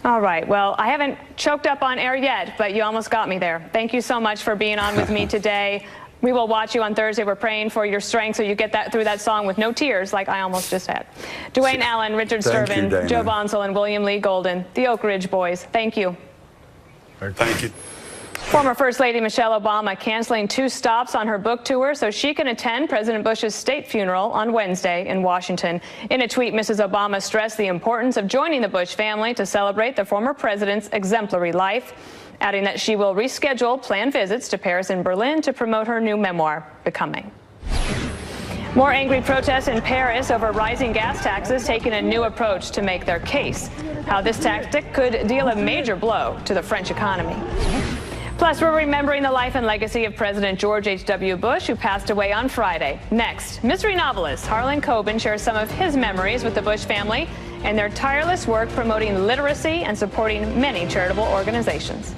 All right. Well, I haven't choked up on air yet, but you almost got me there. Thank you so much for being on with me today. We will watch you on Thursday. We're praying for your strength so you get that through that song with no tears like I almost just had. Dwayne Allen, Richard Sturban, Joe Bonsall, and William Lee Golden, the Oak Ridge Boys. Thank you. Thank you. Former First Lady Michelle Obama canceling 2 stops on her book tour so she can attend President Bush's state funeral on Wednesday in Washington. In a tweet, Mrs. Obama stressed the importance of joining the Bush family to celebrate the former president's exemplary life, adding that she will reschedule planned visits to Paris and Berlin to promote her new memoir, Becoming. More angry protests in Paris over rising gas taxes, taking a new approach to make their case. How this tactic could deal a major blow to the French economy. Plus, we're remembering the life and legacy of President George H.W. Bush, who passed away on Friday. Next, mystery novelist Harlan Coben shares some of his memories with the Bush family and their tireless work promoting literacy and supporting many charitable organizations.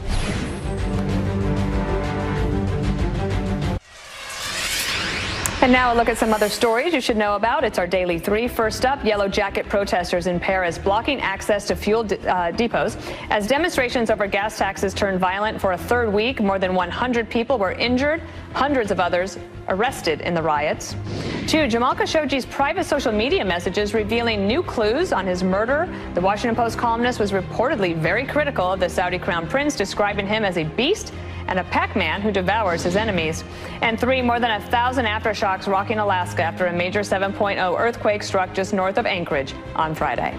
And now a look at some other stories you should know about. It's our Daily 3. First up, Yellow Jacket protesters in Paris blocking access to fuel depots. As demonstrations over gas taxes turned violent for a third week, more than 100 people were injured, hundreds of others arrested in the riots. 2, Jamal Khashoggi's private social media messages revealing new clues on his murder. The Washington Post columnist was reportedly very critical of the Saudi crown prince, describing him as a beast and a Pac-Man who devours his enemies. And 3, more than 1,000 aftershocks rocking Alaska after a major 7.0 earthquake struck just north of Anchorage on Friday.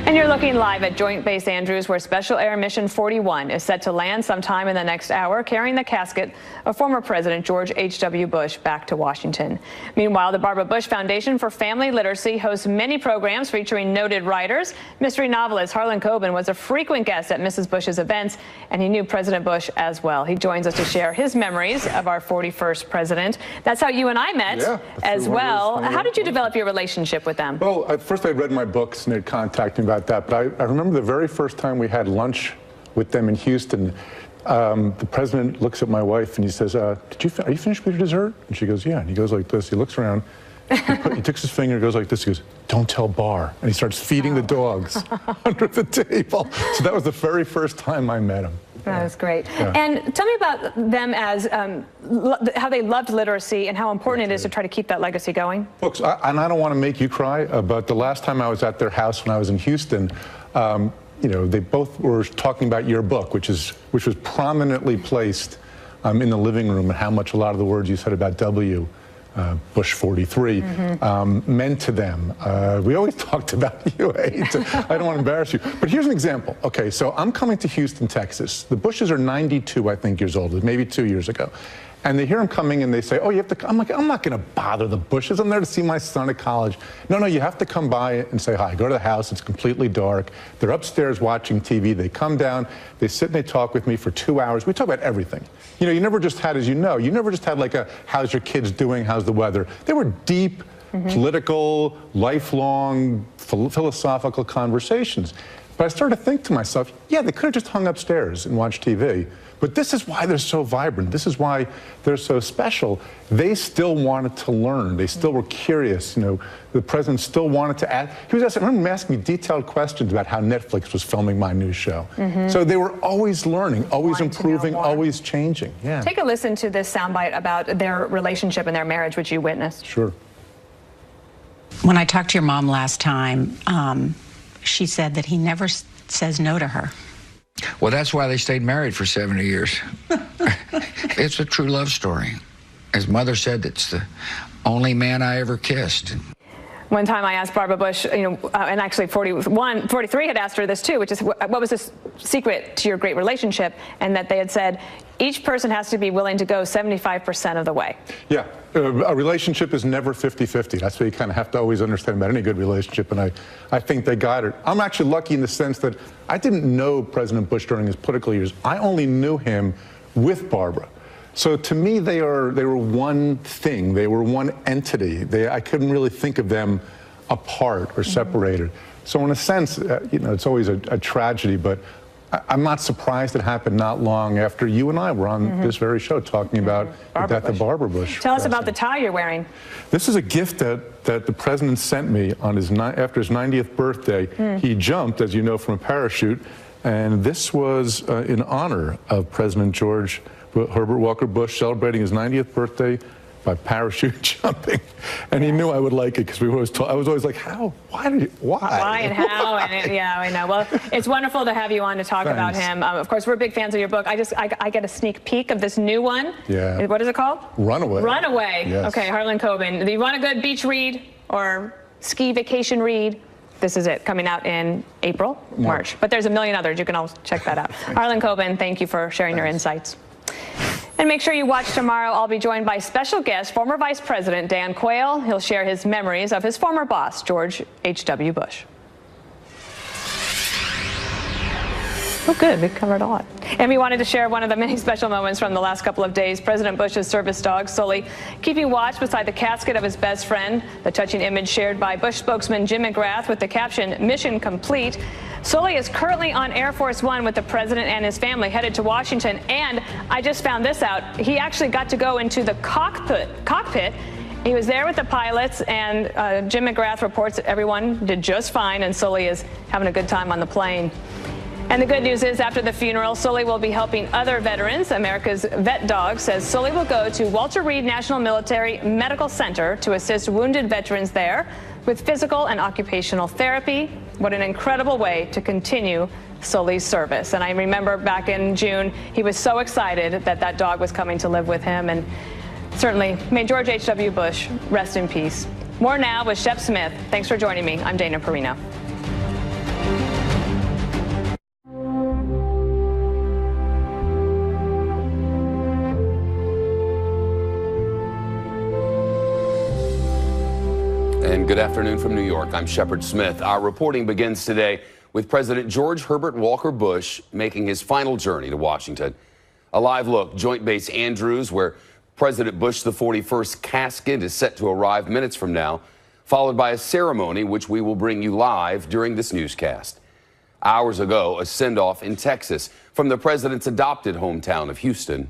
And you're looking live at Joint Base Andrews, where Special Air Mission 41 is set to land sometime in the next hour, carrying the casket of former President George H.W. Bush back to Washington. Meanwhile, the Barbara Bush Foundation for Family Literacy hosts many programs featuring noted writers. Mystery novelist Harlan Coben was a frequent guest at Mrs. Bush's events, and he knew President Bush as well. He joins us to share his memories of our 41st president. That's how you and I met as well. How did you develop your relationship with them? Well, first I read my books and they'd contact me about that, but I remember the very first time we had lunch with them in Houston, the president looks at my wife and he says, are you finished with your dessert? And she goes, yeah. And he goes like this, he looks around, He takes his finger and goes like this. He goes, "Don't tell Barr." And he starts feeding the dogs under the table. So that was the very first time I met him. That was great. Yeah. And tell me about them as how they loved literacy and how important it is to try to keep that legacy going. Folks, and I don't want to make you cry, but the last time I was at their house when I was in Houston, you know, they both were talking about your book, which was prominently placed in the living room, and how much a lot of the words you said about W. Bush 43 meant to them. We always talked about you. I don't want to embarrass you, but here's an example. Okay, so I'm coming to Houston, Texas. The Bushes are 92, I think, years old, maybe 2 years ago. And they hear him coming and they say, "Oh, you have to." I'm like, "I'm not going to bother the Bushes. I'm there to see my son at college." No, you have to come by and say hi. Go to the house. It's completely dark. They're upstairs watching TV. They come down. They sit and they talk with me for 2 hours. We talk about everything. You know, you never just had, as you know, you never just had like a, "How's your kids doing? How's the weather?" They were deep, political, lifelong, philosophical conversations. But I started to think to myself, yeah, they could have just hung upstairs and watched TV. But this is why they're so vibrant. This is why they're so special. They still wanted to learn. They still were curious. You know, the president still wanted to ask. He was asking, I remember him asking me detailed questions about how Netflix was filming my new show. So they were always learning, always improving, always changing. Yeah. Take a listen to this soundbite about their relationship and their marriage, which you witnessed. Sure. When I talked to your mom last time, she said that he never says no to her. Well, that's why they stayed married for 70 years. It's a true love story. As Mother said, it's the only man I ever kissed. One time I asked Barbara Bush, you know, and actually 43 had asked her this too, which is what was the secret to your great relationship? And that they had said, each person has to be willing to go 75% of the way. Yeah, a relationship is never 50-50. That's what you kind of have to always understand about any good relationship, and I think they got it. I'm actually lucky in the sense that I didn't know President Bush during his political years. I only knew him with Barbara. So to me, they were one thing. They were one entity. I couldn't really think of them apart or separated. So in a sense, you know, it's always a tragedy, but I'm not surprised it happened not long after you and I were on this very show talking about the death of Barbara Bush. Tell us about the tie you're wearing. This is a gift that the president sent me on after his 90th birthday. He jumped, as you know, from a parachute, and this was in honor of President George Herbert Walker Bush celebrating his 90th birthday by parachute jumping, and he knew I would like it because I was always like, how? Why? Why and how? And yeah, I know. Well, it's wonderful to have you on to talk about him. Of course, we're big fans of your book. I get a sneak peek of this new one. Yeah. What is it called? Runaway. Runaway. Yes. Okay, Harlan Coben. Do you want a good beach read or ski vacation read? This is it, coming out in April, March. But there's a million others. You can all check that out. Harlan Coben, thank you for sharing your insights. And make sure you watch tomorrow. I'll be joined by special guest, former Vice President Dan Quayle. He'll share his memories of his former boss, George H.W. Bush. Oh, good. We covered a lot. And we wanted to share one of the many special moments from the last couple of days. President Bush's service dog, Sully, keeping watch beside the casket of his best friend. The touching image shared by Bush spokesman Jim McGrath with the caption, "Mission complete." Sully is currently on Air Force One with the president and his family headed to Washington. And I just found this out. He actually got to go into the cockpit. He was there with the pilots, and Jim McGrath reports that everyone did just fine, and Sully is having a good time on the plane. And the good news is, after the funeral, Sully will be helping other veterans. America's Vet Dog says Sully will go to Walter Reed National Military Medical Center to assist wounded veterans there with physical and occupational therapy. What an incredible way to continue Sully's service. And I remember back in June, he was so excited that that dog was coming to live with him. And certainly, may George H.W. Bush rest in peace. More now with Shep Smith. Thanks for joining me. I'm Dana Perino. And good afternoon from New York. I'm Shepard Smith. Our reporting begins today with President George Herbert Walker Bush making his final journey to Washington. A live look, Joint Base Andrews, where President Bush the 41st casket is set to arrive minutes from now, followed by a ceremony which we will bring you live during this newscast. Hours ago, a send-off in Texas from the president's adopted hometown of Houston.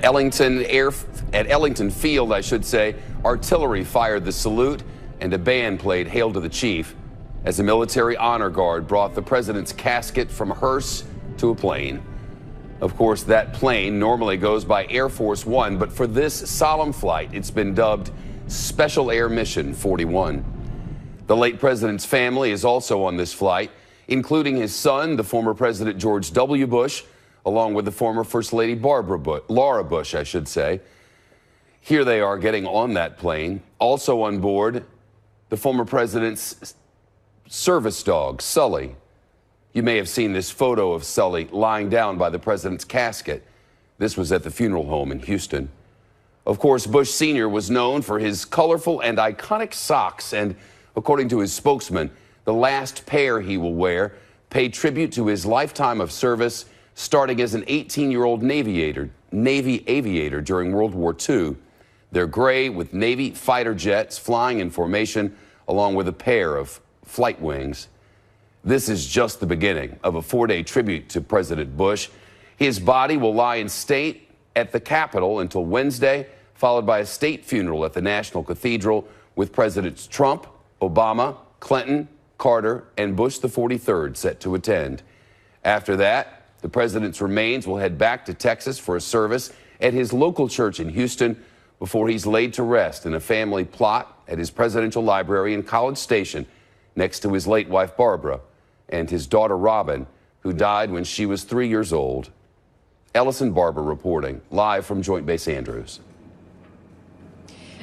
Ellington Field, I should say, artillery fired the salute and a band played Hail to the Chief as a military honor guard brought the president's casket from a hearse to a plane. Of course, that plane normally goes by Air Force One, but for this solemn flight, it's been dubbed Special Air Mission 41. The late president's family is also on this flight, including his son, the former President George W. Bush, along with the former First Lady Laura Bush, I should say. Here they are getting on that plane. Also on board, the former president's service dog, Sully. You may have seen this photo of Sully lying down by the president's casket. This was at the funeral home in Houston. Of course, Bush Sr. was known for his colorful and iconic socks, and according to his spokesman, the last pair he will wear pay tribute to his lifetime of service, starting as an 18-year-old Navy aviator during World War II. They're gray with Navy fighter jets flying in formation, along with a pair of flight wings. This is just the beginning of a 4-day tribute to President Bush. His body will lie in state at the Capitol until Wednesday, followed by a state funeral at the National Cathedral with Presidents Trump, Obama, Clinton, Carter, and Bush the 43rd set to attend. After that, the president's remains will head back to Texas for a service at his local church in Houston before he's laid to rest in a family plot at his presidential library in College Station next to his late wife Barbara and his daughter Robin, who died when she was 3 years old. Ellison Barber reporting live from Joint Base Andrews.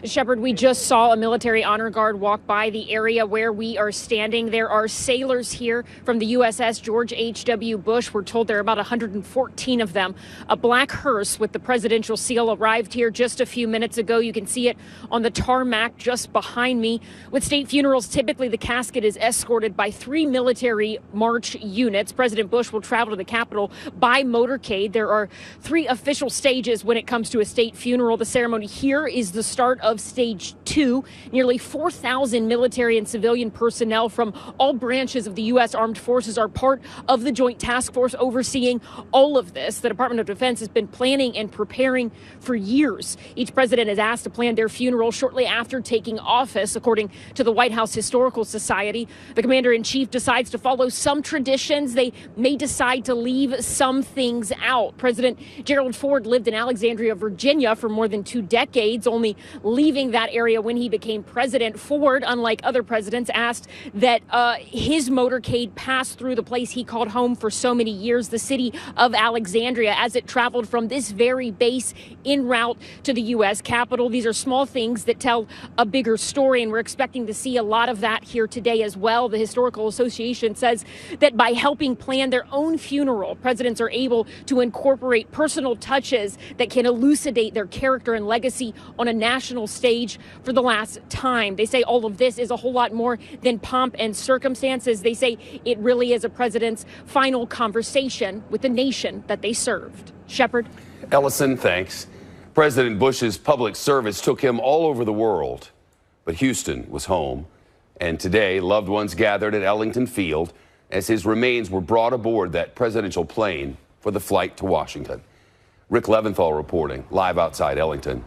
Shepard, we just saw a military honor guard walk by the area where we are standing. There are sailors here from the USS George H.W. Bush. We're told there are about 114 of them. A black hearse with the presidential seal arrived here just a few minutes ago. You can see it on the tarmac just behind me. With state funerals, typically the casket is escorted by 3 military march units. President Bush will travel to the Capitol by motorcade. There are 3 official stages when it comes to a state funeral. The ceremony here is the start of stage 2. Nearly 4,000 military and civilian personnel from all branches of the U.S. Armed Forces are part of the Joint Task Force overseeing all of this. The Department of Defense has been planning and preparing for years. Each president is asked to plan their funeral shortly after taking office, according to the White House Historical Society. The commander-in-chief decides to follow some traditions. They may decide to leave some things out. President Gerald Ford lived in Alexandria, Virginia for more than 2 decades, only leaving that area when he became president. Ford, unlike other presidents, asked that his motorcade pass through the place he called home for so many years, the city of Alexandria, as it traveled from this very base en route to the U.S. Capitol. These are small things that tell a bigger story, and we're expecting to see a lot of that here today as well. The Historical Association says that by helping plan their own funeral, presidents are able to incorporate personal touches that can elucidate their character and legacy on a national stage for the last time. They say all of this is a whole lot more than pomp and circumstances. They say it really is a president's final conversation with the nation that they served. Shepard? Ellison, thanks. President Bush's public service took him all over the world, but Houston was home. And today, loved ones gathered at Ellington Field as his remains were brought aboard that presidential plane for the flight to Washington. Rick Leventhal reporting live outside Ellington.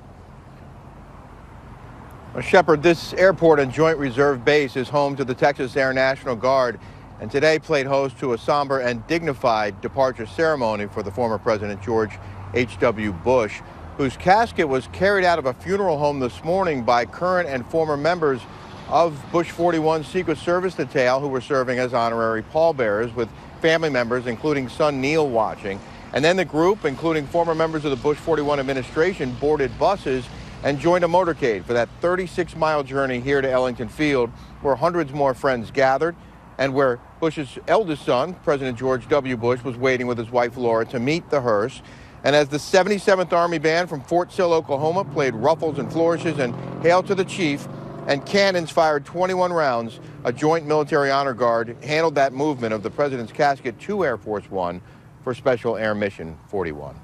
Shepard, this airport and Joint Reserve Base is home to the Texas Air National Guard, and today played host to a somber and dignified departure ceremony for the former President George H.W. Bush, whose casket was carried out of a funeral home this morning by current and former members of Bush 41's Secret Service detail who were serving as honorary pallbearers, with family members, including son Neil, watching. And then the group, including former members of the Bush 41 administration, boarded buses and joined a motorcade for that 36-mile journey here to Ellington Field, where hundreds more friends gathered and where Bush's eldest son, President George W. Bush, was waiting with his wife Laura to meet the hearse. And as the 77th Army Band from Fort Sill, Oklahoma, played ruffles and flourishes and Hail to the Chief, and cannons fired 21 rounds, a joint military honor guard handled that movement of the president's casket to Air Force One for Special Air Mission 41.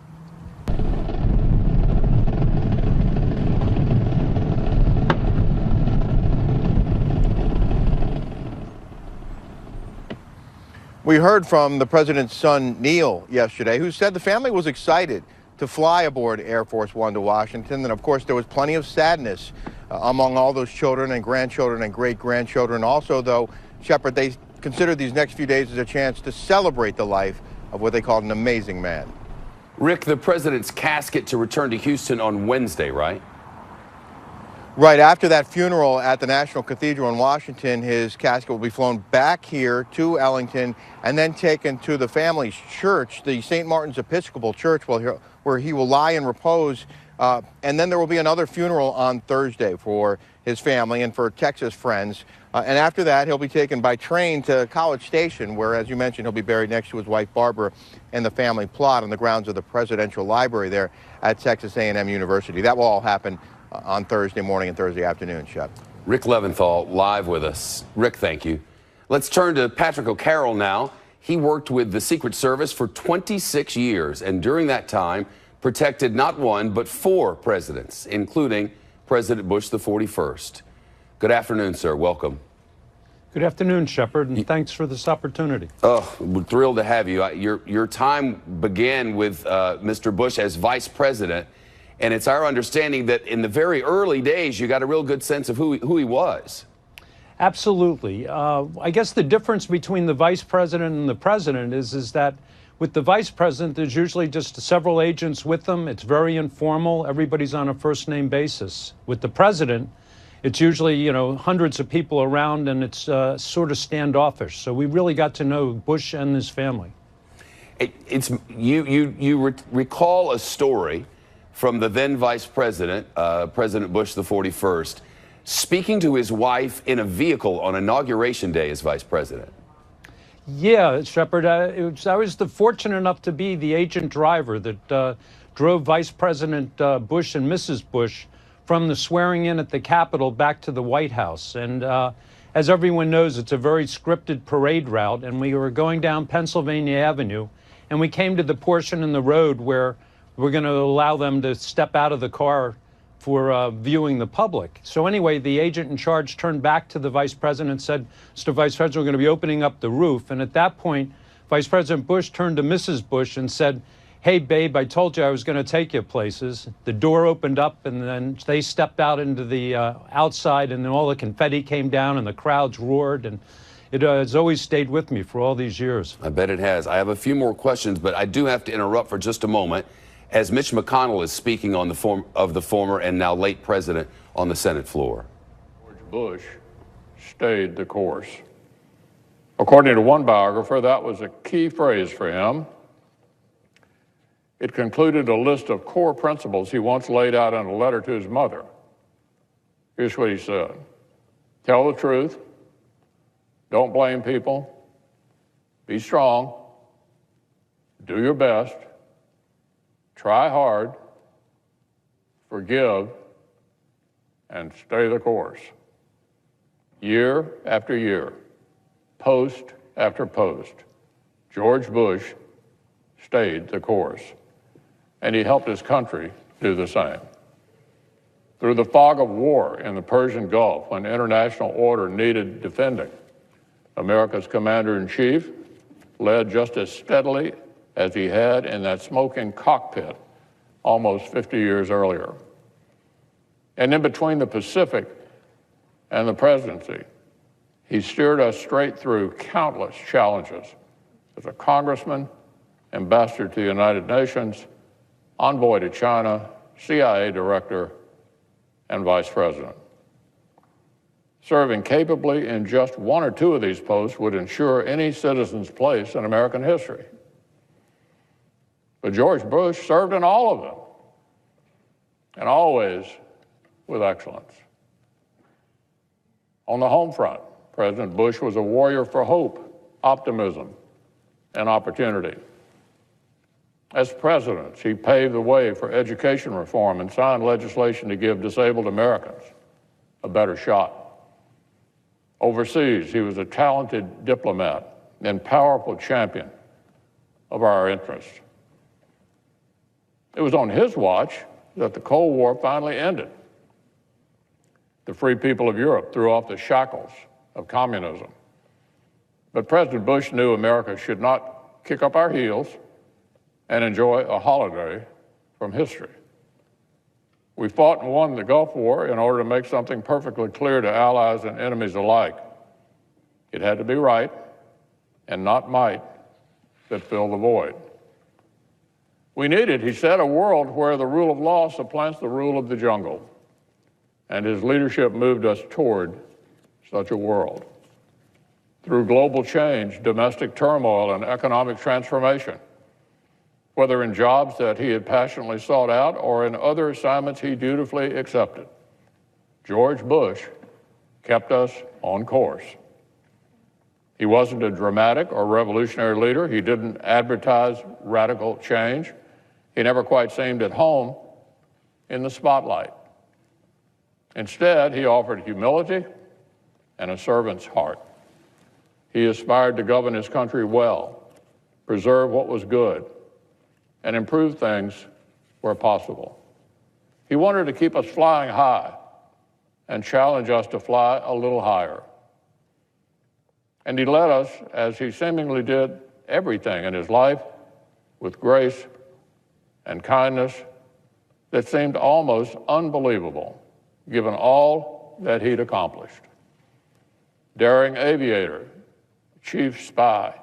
We heard from the president's son, Neil, yesterday, who said the family was excited to fly aboard Air Force One to Washington. And of course, there was plenty of sadness among all those children and grandchildren and great-grandchildren. Also, though, Shepard, they consider these next few days as a chance to celebrate the life of what they called an amazing man. Rick, the president's casket to return to Houston on Wednesday, right? Right after that funeral at the National Cathedral in Washington, his casket will be flown back here to Ellington and then taken to the family's church, the St. Martin's Episcopal Church, where he will lie in repose. And then there will be another funeral on Thursday for his family and for Texas friends. And after that, he'll be taken by train to College Station, where, as you mentioned, he'll be buried next to his wife, Barbara, and the family plot on the grounds of the Presidential Library there at Texas A&M University. That will all happen on Thursday morning and Thursday afternoon, Shep. Rick Leventhal live with us. Rick, thank you. Let's turn to Patrick O'Carroll now. He worked with the Secret Service for 26 years, and during that time protected not one, but 4 presidents, including President Bush the 41st. Good afternoon, sir. Welcome. Good afternoon, Shepard, and thanks for this opportunity. Oh, we're thrilled to have you. Your time began with Mr. Bush as vice president, and it's our understanding that in the very early days, you got a real good sense of who he was. Absolutely. I guess the difference between the vice president and the president is that with the vice president, there's usually just several agents with them. It's very informal. Everybody's on a first-name basis. With the president, it's usually, you know, hundreds of people around, and it's sort of standoffish. So we really got to know Bush and his family. You recall a story from the then vice president, President Bush the 41st, speaking to his wife in a vehicle on Inauguration Day as vice president. Yeah, Shepard, I was fortunate enough to be the agent driver that drove Vice President Bush and Mrs. Bush from the swearing in at the Capitol back to the White House. And as everyone knows, it's a very scripted parade route, and we were going down Pennsylvania Avenue, and we came to the portion in the road where we're going to allow them to step out of the car for viewing the public. So anyway, the agent in charge turned back to the vice president and said, Mr. Vice President, we're going to be opening up the roof. And at that point, Vice President Bush turned to Mrs. Bush and said, hey, babe, I told you I was going to take you places. The door opened up, and then they stepped out into the outside, and then all the confetti came down, and the crowds roared, and it has always stayed with me for all these years. I bet it has. I have a few more questions, but I do have to interrupt for just a moment, as Mitch McConnell is speaking on the former and now late president on the Senate floor. George Bush stayed the course. According to one biographer, that was a key phrase for him. It concluded a list of core principles he once laid out in a letter to his mother. Here's what he said: tell the truth, don't blame people, be strong, do your best, try hard, forgive, and stay the course. Year after year, post after post, George Bush stayed the course, and he helped his country do the same. Through the fog of war in the Persian Gulf, when international order needed defending, America's commander-in-chief led just as steadily as he had in that smoking cockpit almost 50 years earlier. And in between the Pacific and the presidency, he steered us straight through countless challenges as a congressman, ambassador to the United Nations, envoy to China, CIA director, and vice president. Serving capably in just one or two of these posts would ensure any citizen's place in American history. But George Bush served in all of them, and always with excellence. On the home front, President Bush was a warrior for hope, optimism, and opportunity. As president, he paved the way for education reform and signed legislation to give disabled Americans a better shot. Overseas, he was a talented diplomat and powerful champion of our interests. It was on his watch that the Cold War finally ended. The free people of Europe threw off the shackles of communism. But President Bush knew America should not kick up our heels and enjoy a holiday from history. We fought and won the Gulf War in order to make something perfectly clear to allies and enemies alike. It had to be right and not might that filled the void. We needed, he said, a world where the rule of law supplants the rule of the jungle. And his leadership moved us toward such a world. Through global change, domestic turmoil, and economic transformation, whether in jobs that he had passionately sought out or in other assignments he dutifully accepted, George Bush kept us on course. He wasn't a dramatic or revolutionary leader. He didn't advertise radical change. He never quite seemed at home in the spotlight. Instead, he offered humility and a servant's heart. He aspired to govern his country well, preserve what was good, and improve things where possible. He wanted to keep us flying high and challenge us to fly a little higher. And he led us, as he seemingly did everything in his life, with grace and kindness that seemed almost unbelievable, given all that he'd accomplished. Daring aviator, chief spy,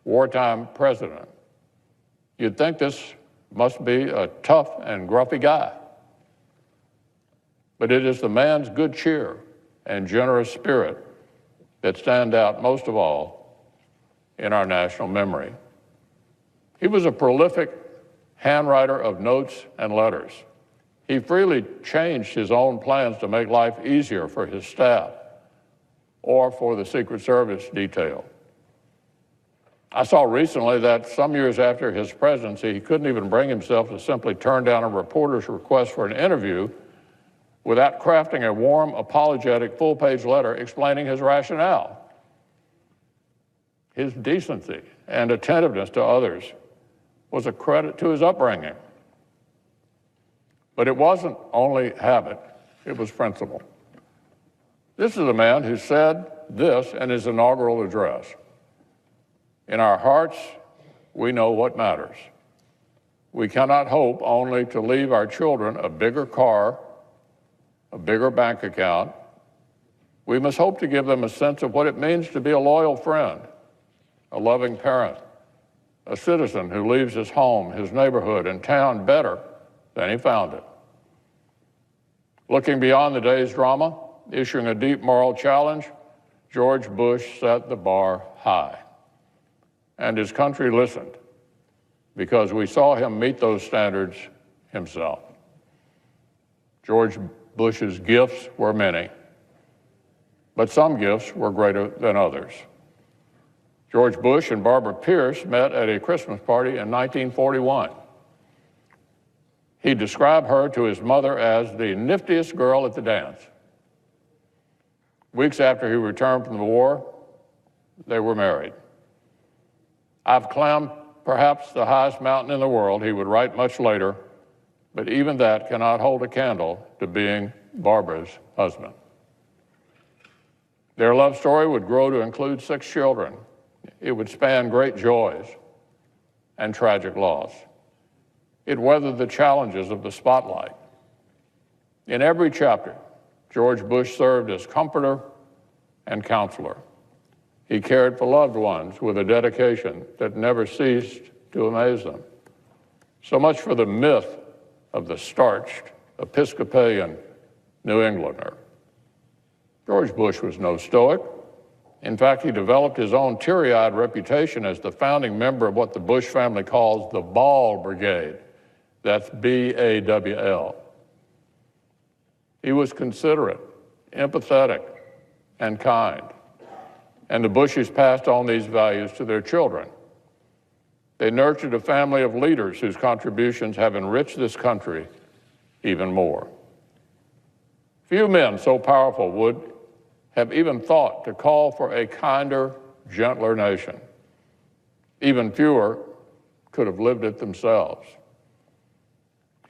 wartime president. You'd think this must be a tough and grumpy guy. But it is the man's good cheer and generous spirit that stand out most of all in our national memory. He was a prolific handwriter of notes and letters. He freely changed his own plans to make life easier for his staff or for the Secret Service detail. I saw recently that some years after his presidency, he couldn't even bring himself to simply turn down a reporter's request for an interview without crafting a warm, apologetic, full-page letter explaining his rationale. His decency and attentiveness to others was a credit to his upbringing. But it wasn't only habit, it was principle. This is a man who said this in his inaugural address: "In our hearts, we know what matters. We cannot hope only to leave our children a bigger car, a bigger bank account. We must hope to give them a sense of what it means to be a loyal friend, a loving parent, a citizen who leaves his home, his neighborhood, and town better than he found it." Looking beyond the day's drama, issuing a deep moral challenge, George Bush set the bar high. And his country listened because we saw him meet those standards himself. George Bush's gifts were many, but some gifts were greater than others. George Bush and Barbara Pierce met at a Christmas party in 1941. He described her to his mother as the niftiest girl at the dance. Weeks after he returned from the war, they were married. "I've climbed perhaps the highest mountain in the world," he would write much later, "but even that cannot hold a candle to being Barbara's husband." Their love story would grow to include 6 children. It would span great joys and tragic loss. It weathered the challenges of the spotlight. In every chapter, George Bush served as comforter and counselor. He cared for loved ones with a dedication that never ceased to amaze them. So much for the myth of the starched Episcopalian New Englander. George Bush was no stoic. In fact, he developed his own teary-eyed reputation as the founding member of what the Bush family calls the Ball Brigade. That's B-A-W-L. He was considerate, empathetic, and kind. And the Bushes passed on these values to their children. They nurtured a family of leaders whose contributions have enriched this country even more. Few men so powerful would have even thought to call for a kinder, gentler nation. Even fewer could have lived it themselves.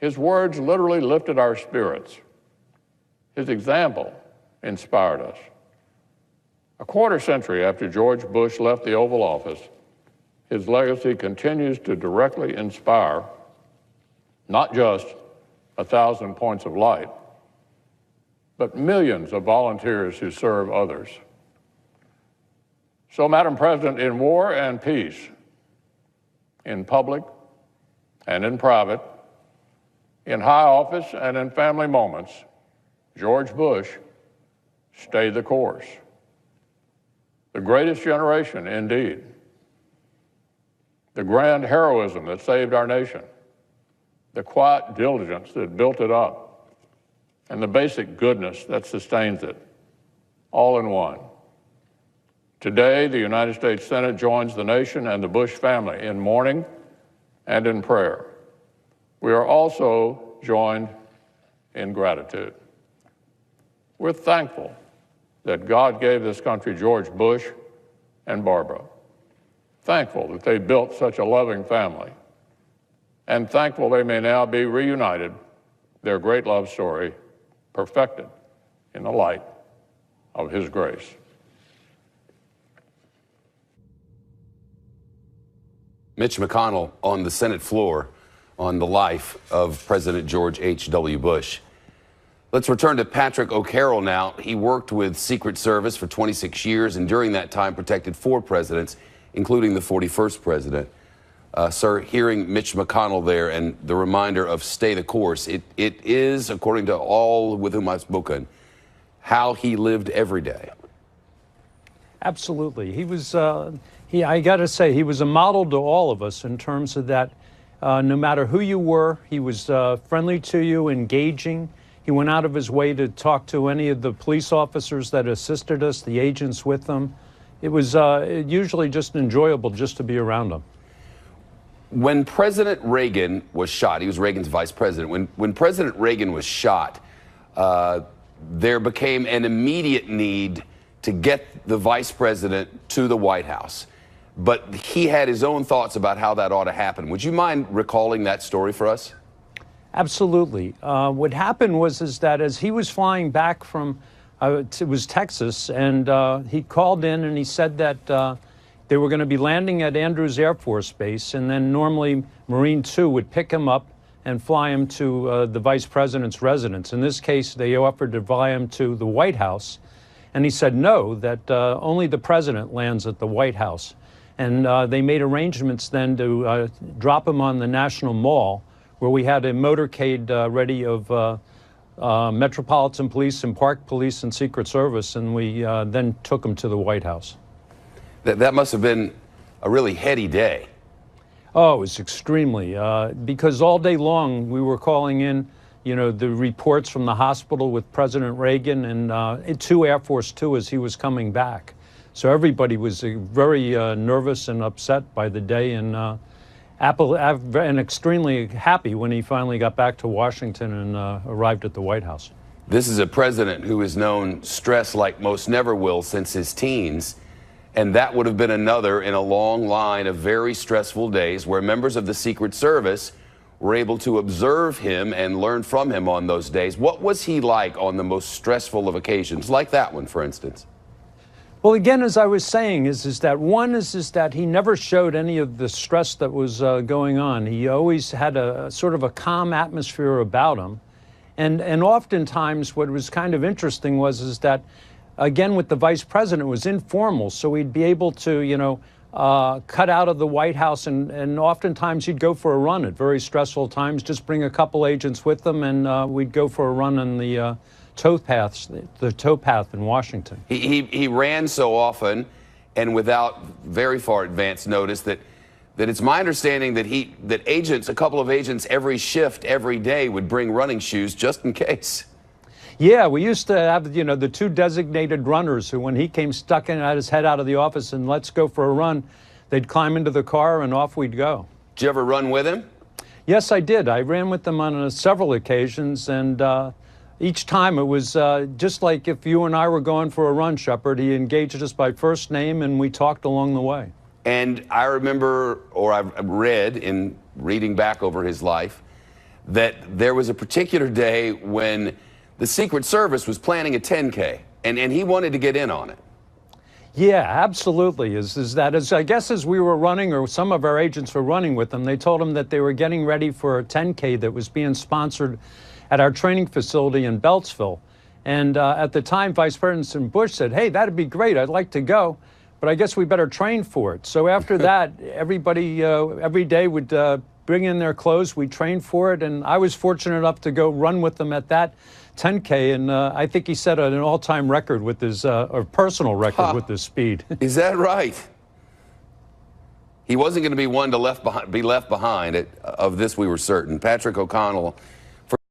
His words literally lifted our spirits. His example inspired us. A quarter century after George Bush left the Oval Office, his legacy continues to directly inspire not just 1,000 points of light, but millions of volunteers who serve others. So, Madam President, in war and peace, in public and in private, in high office and in family moments, George Bush stayed the course. The greatest generation, indeed. The grand heroism that saved our nation, the quiet diligence that built it up, and the basic goodness that sustains it, all in one. Today, the United States Senate joins the nation and the Bush family in mourning and in prayer. We are also joined in gratitude. We're thankful that God gave this country George Bush and Barbara. Thankful that they built such a loving family. And thankful they may now be reunited, their great love story perfected in the light of His grace. Mitch McConnell on the Senate floor on the life of President George H.W. Bush. Let's return to Patrick O'Carroll now. He worked with Secret Service for 26 years and during that time protected 4 presidents, including the 41st president. Sir, hearing Mitch McConnell there and the reminder of stay the course, it is, according to all with whom I've spoken, how he lived every day. Absolutely. He was, I got to say, he was a model to all of us in terms of that no matter who you were, he was friendly to you, engaging. He went out of his way to talk to any of the police officers that assisted us, the agents with them. It was usually just enjoyable just to be around him. When President Reagan was shot, he was Reagan's vice president. When President Reagan was shot, there became an immediate need to get the vice president to the White House. But he had his own thoughts about how that ought to happen. Would you mind recalling that story for us? Absolutely. What happened was that as he was flying back from, it was Texas, and he called in and he said that they were going to be landing at Andrews Air Force Base, and then normally Marine 2 would pick him up and fly him to the vice president's residence. In this case, they offered to fly him to the White House, and he said no, that only the president lands at the White House. And they made arrangements then to drop him on the National Mall, where we had a motorcade ready of Metropolitan Police and Park Police and Secret Service, and we then took him to the White House. That must have been a really heady day. Oh, it was extremely, because all day long we were calling in, you know, the reports from the hospital with President Reagan and to Air Force 2 as he was coming back. So everybody was very nervous and upset by the day, and extremely happy when he finally got back to Washington and arrived at the White House. This is a president who has known stress like most never will since his teens. And that would have been another in a long line of very stressful days where members of the Secret Service were able to observe him and learn from him on those days. What was he like on the most stressful of occasions, like that one, for instance? Well, again, as I was saying, is that one is that he never showed any of the stress that was going on. He always had a sort of a calm atmosphere about him. And oftentimes what was kind of interesting is that, again, with the vice president, it was informal, so he'd be able to, you know, cut out of the White House, and oftentimes he'd go for a run at very stressful times, just bring a couple agents with them, and we'd go for a run on the towpath in Washington. He ran so often and without very far advance notice that it's my understanding that agents, a couple of agents every shift, every day would bring running shoes just in case. Yeah, we used to have, you know, the 2 designated runners who, when he came stuck in, had his head out of the office and let's go for a run, they'd climb into the car and off we'd go. Did you ever run with him? Yes, I did. I ran with them on several occasions, and each time it was just like if you and I were going for a run, Shepard. He engaged us by first name and we talked along the way. And I remember, or I've read in reading back over his life, that there was a particular day when the Secret Service was planning a 10K, and he wanted to get in on it. Yeah, absolutely. I guess as we were running, or some of our agents were running with them, they told them that they were getting ready for a 10K that was being sponsored at our training facility in Beltsville. And at the time, Vice President Bush said, hey, that'd be great. I'd like to go, but I guess we better train for it. So after that, everybody every day would bring in their clothes. We trained for it. And I was fortunate enough to go run with them at that 10K, and I think he set an all-time record with his, or personal record with his speed. Is that right? He wasn't going to be one to be left behind. Of this we were certain. Patrick O'Connell